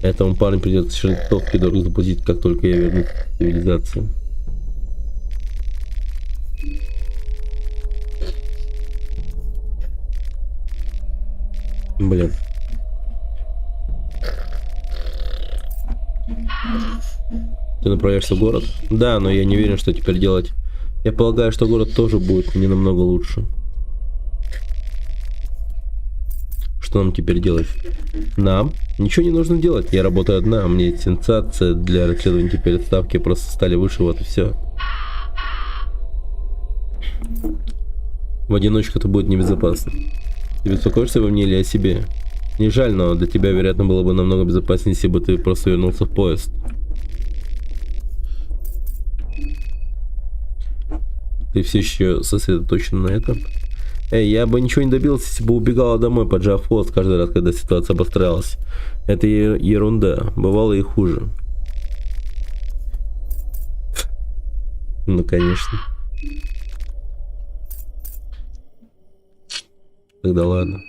Этому парню придется чертовски дорого заплатить, как только я вернусь в цивилизацию. Блин. Ты направляешься в город? Да, но я не уверен, что теперь делать. Я полагаю, что город тоже будет не намного лучше. Что нам теперь делать? Нам? Ничего не нужно делать. Я работаю одна. Мне есть сенсация для расследования. Теперь ставки просто стали выше. Вот и все. В одиночку это будет небезопасно. Ты беспокоишься во мне или о себе? Не жаль, но для тебя, вероятно, было бы намного безопаснее, если бы ты просто вернулся в поезд. Ты все еще сосредоточен на этом? Эй, я бы ничего не добился, если бы убегала домой, поджав хвост каждый раз, когда ситуация обострялась. Это ерунда. Бывало и хуже. Ну, конечно. Тогда ладно.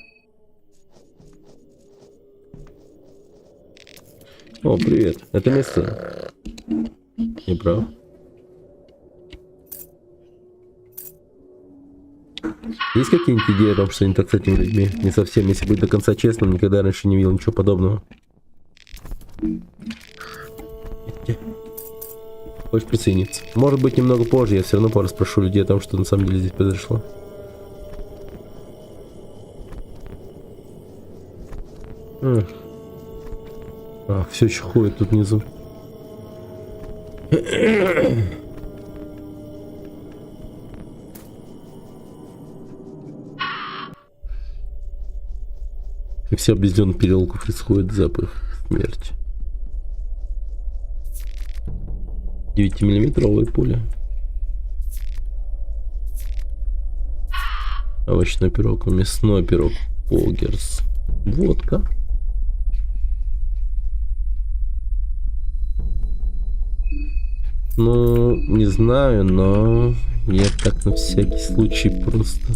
О, привет. Это место. Не прав. Есть какие-нибудь идеи о том, что не так с этими людьми? Не совсем. Если быть до конца честным, никогда раньше не видел ничего подобного. Хочешь присоединиться? Может быть, немного позже. Я все равно пораспрошу людей о том, что на самом деле здесь произошло. Все еще ходит тут внизу. И все объезденных переулков исходит запах смерти. 9-миллиметровое пуля. Овощной пирог, мясной пирог, Полгерс, водка. Ну, не знаю, но я так на всякий случай просто...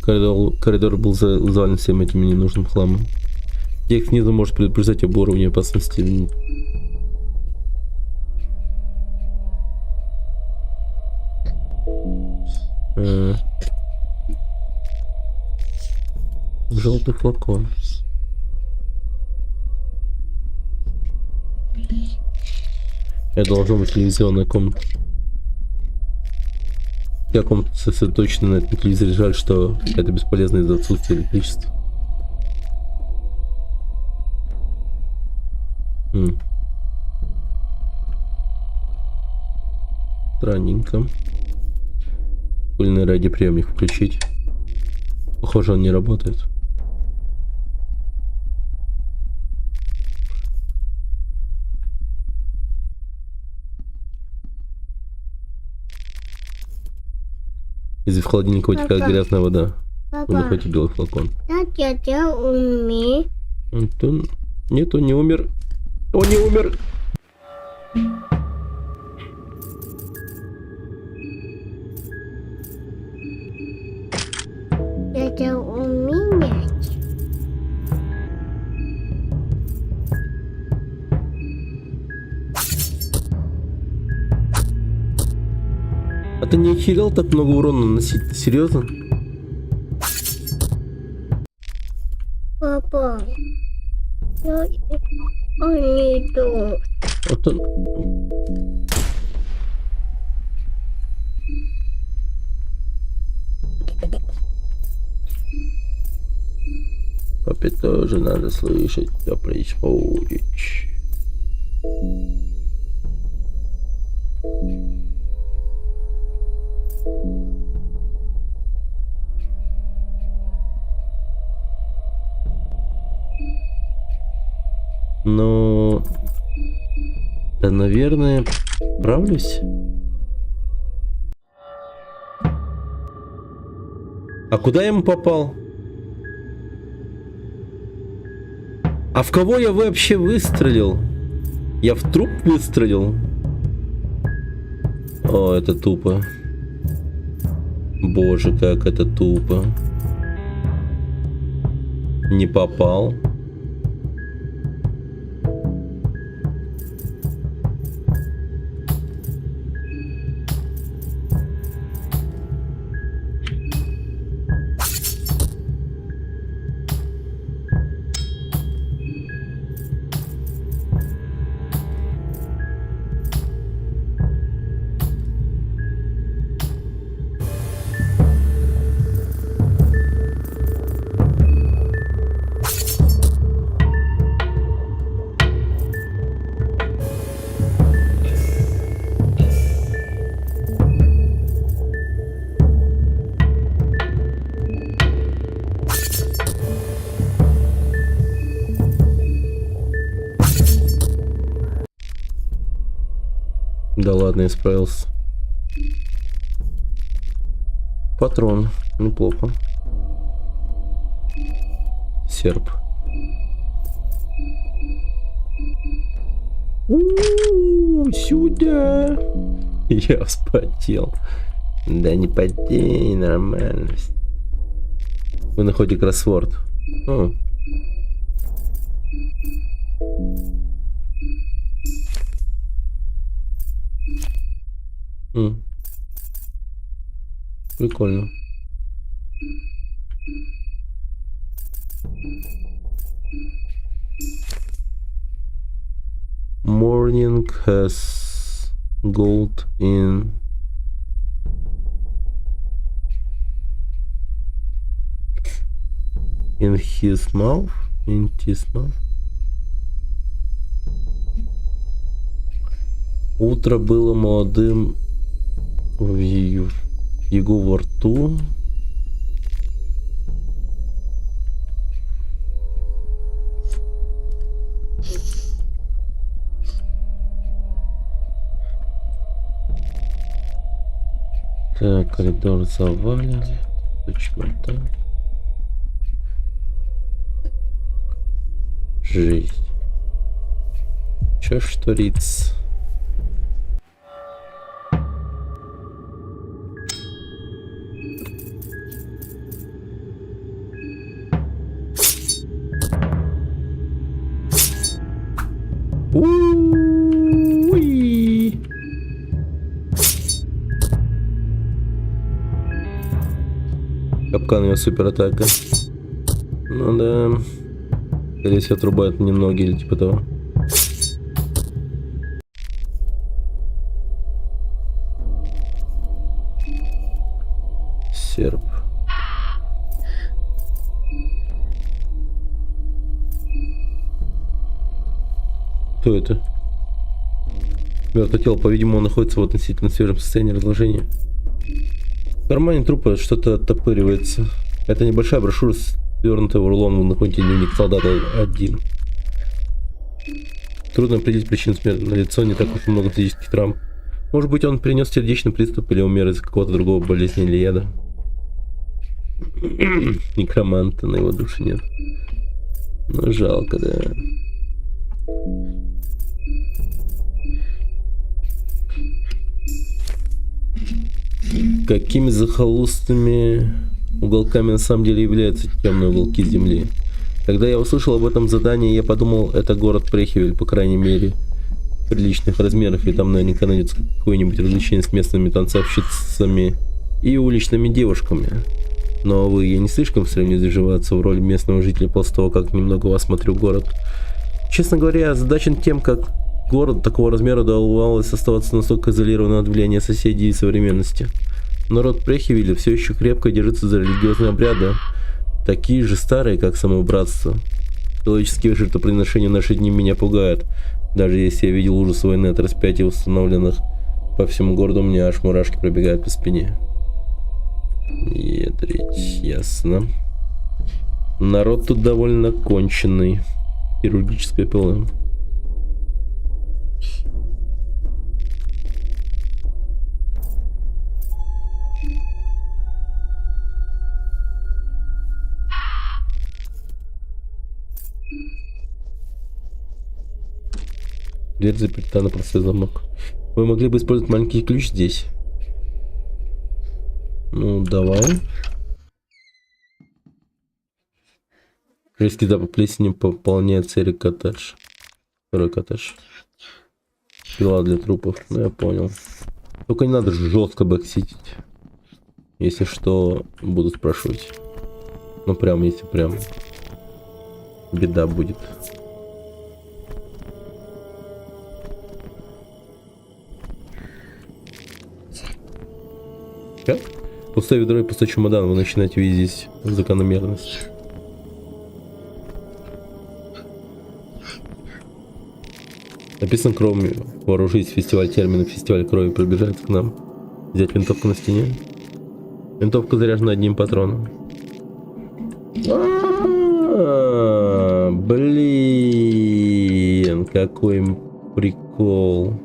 Коридор был завален всем этим ненужным хламом. Текст снизу может предупреждать об уровне опасности. Желтый флакон. Это должно быть телевизионная комната. Я комната сосредоточена на этом телевизоре. Жаль, что это бесполезно из-за отсутствия электричества. Странненько. Пыльный радиоприемник включить. Похоже, он не работает. Из холодильника вытекает грязная вода. Вы хотите белый флакон. Дядя умер. Нет, он не умер. Он не умер. Дядя умер. А ты не охерел так много урона наносить? Ты серьезно? Папа. Он не идет. Вот он... Папе тоже надо слышать, что происходит. Но... Да, наверное, справлюсь. А куда я ему попал? А в кого я вообще выстрелил? Я в труп выстрелил? О, это тупо. Боже, как это тупо. Не попал. Да ладно, я справился. Патрон. Неплохо. Серп. Сюда. Я вспотел. Да не потей, нормально. Вы находите кроссворд. О. Прикольно. Morning has gold in his mouth. In his mouth. Утро было молодым в его во рту. Так, коридор завален. Точно так. Жесть. Чё ж творится? Уи. Капкан ее супер атака. Ну да. Скорее всего отрубают мне ноги или типа того. Серп. Кто это? Мертвое тело, по-видимому, находится в относительно свежем состоянии разложения. В кармане трупа что-то оттопыривается. Это небольшая брошюра, свернутая в рулон, вы находите дневник солдата 1. Трудно определить причину смерти. На лицо не так уж много физических травм. Может быть, он перенес сердечный приступ или умер из какого-то другого болезни или яда. Некроманта на его душе нет. Но жалко, да. Какими захолустными уголками на самом деле являются темные уголки Земли? Когда я услышал об этом задании, я подумал, это город Прехивель, по крайней мере, приличных размеров, и там наверняка найдется какое-нибудь развлечение с местными танцовщицами и уличными девушками. Но, увы, я не слишком стремлюсь вживаться в роль местного жителя после того, как немного осмотрю город. Честно говоря, я озадачен тем, как город такого размера удавалось оставаться настолько изолированным от влияния соседей и современности. Народ Прехивиля все еще крепко держится за религиозные обряды, такие же старые, как само братство. Человеческие жертвоприношения в наши дни меня пугают. Даже если я видел ужас войны от распятий, установленных по всему городу, у меня аж мурашки пробегают по спине. Ядрить, ясно. Народ тут довольно конченый. Хирургическая пила. Дверь заперта на простой замок. Вы могли бы использовать маленький ключ здесь. Ну, давай. Резкий запах плесени пополняет серый коттедж. Второй коттедж. Пила для трупов. Ну, я понял. Только не надо жестко бэкситить. Если что, буду спрашивать. Ну, прям, если прям беда будет. Как? Пустое ведро и пустой чемодан. Вы начинаете видеть закономерность. Написано кроме вооружить фестиваль терминов, фестиваль крови приближается к нам. Взять винтовку на стене. Винтовка заряжена одним патроном. Блин, какой прикол.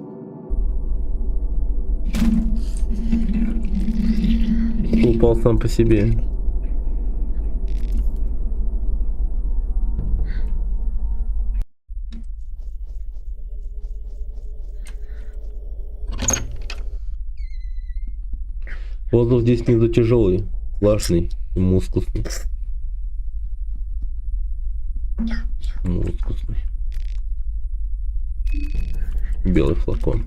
Упал сам по себе. Воздух здесь внизу тяжелый, влажный и мускусный. Мускусный. Белый флакон.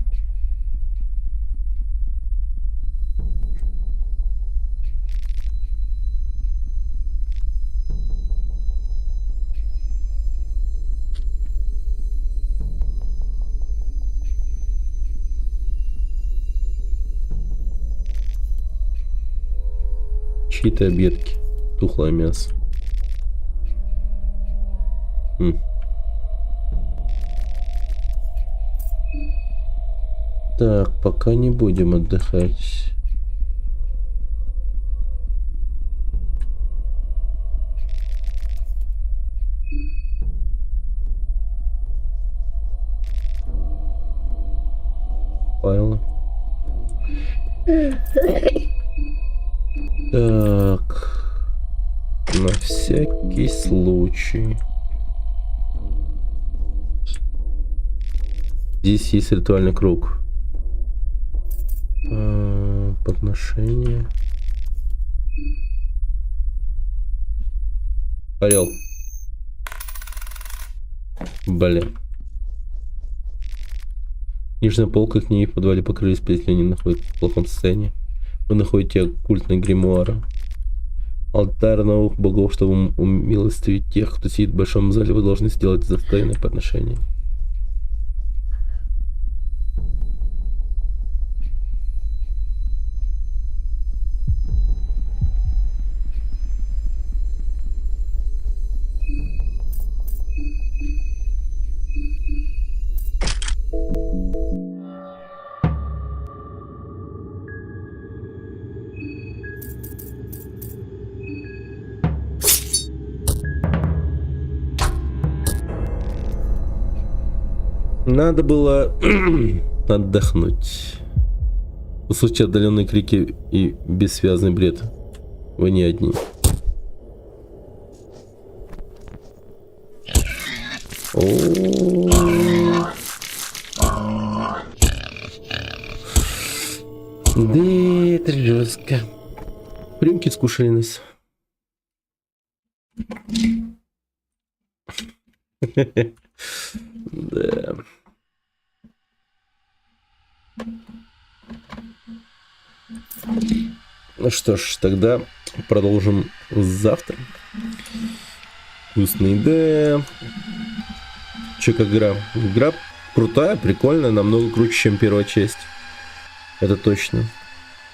Чьи-то объедки. Тухлое мясо. Так, пока не будем отдыхать. Файлы. Так, на всякий случай. Здесь есть ритуальный круг. Подношение. Орел. Блин. Нижняя полка книги в подвале покрылись плесенью, не находится в плохом состоянии. Вы находите оккультный гримуар. Алтарь наук богов, чтобы умилостивить тех, кто сидит в большом зале, вы должны сделать достойное подношение. Надо было отдохнуть. Услышите отдаленные крики и бессвязный бред. Вы не одни. Да, это жестко. Примки скушали нас. Да. Ну что ж, тогда продолжим завтра. Вкусный, да. Че как игра? Игра крутая, прикольная, намного круче, чем первая часть. Это точно.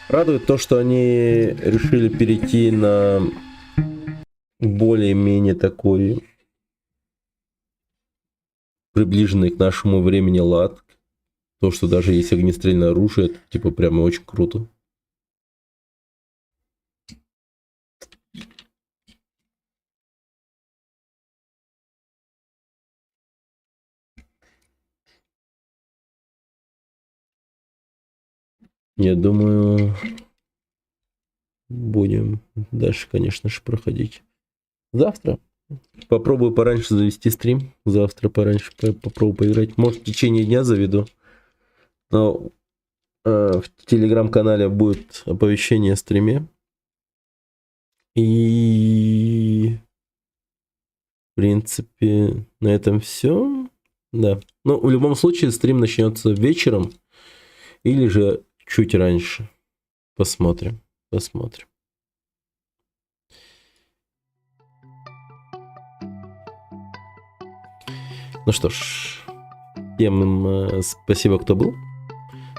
Радует то, что они решили перейти на более-менее такой приближенный к нашему времени лад. То, что даже есть огнестрельное оружие, это типа прямо очень круто. Я думаю, будем дальше, конечно же, проходить завтра. Попробую пораньше завести стрим. Завтра пораньше попробую поиграть. Может, в течение дня заведу. Но в телеграм-канале будет оповещение о стриме. И В принципе, на этом все. Да. Но в любом случае стрим начнется вечером или же чуть раньше. Посмотрим. Посмотрим. Ну что ж, всем спасибо, кто был.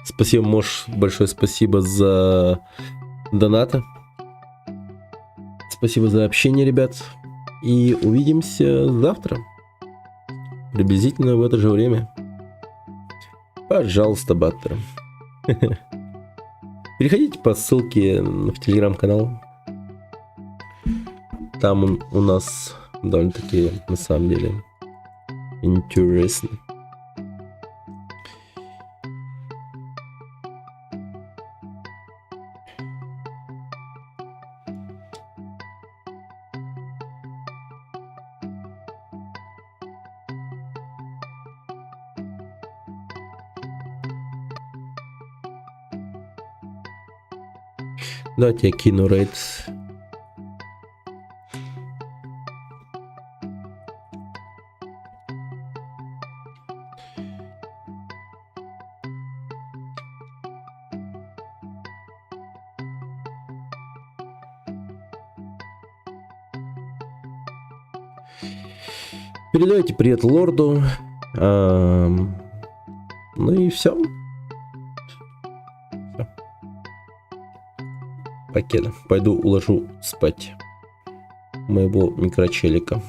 Спасибо, Мош, большое спасибо за донаты. Спасибо за общение, ребят. И увидимся завтра. Приблизительно в это же время. Пожалуйста, баттеры. Переходите по ссылке в телеграм-канал. Там у нас довольно-таки, на самом деле, интересно. Давайте я кину рейд. Передавайте привет лорду. Ну и все. Покеда. Пойду уложу спать моего микрочелика.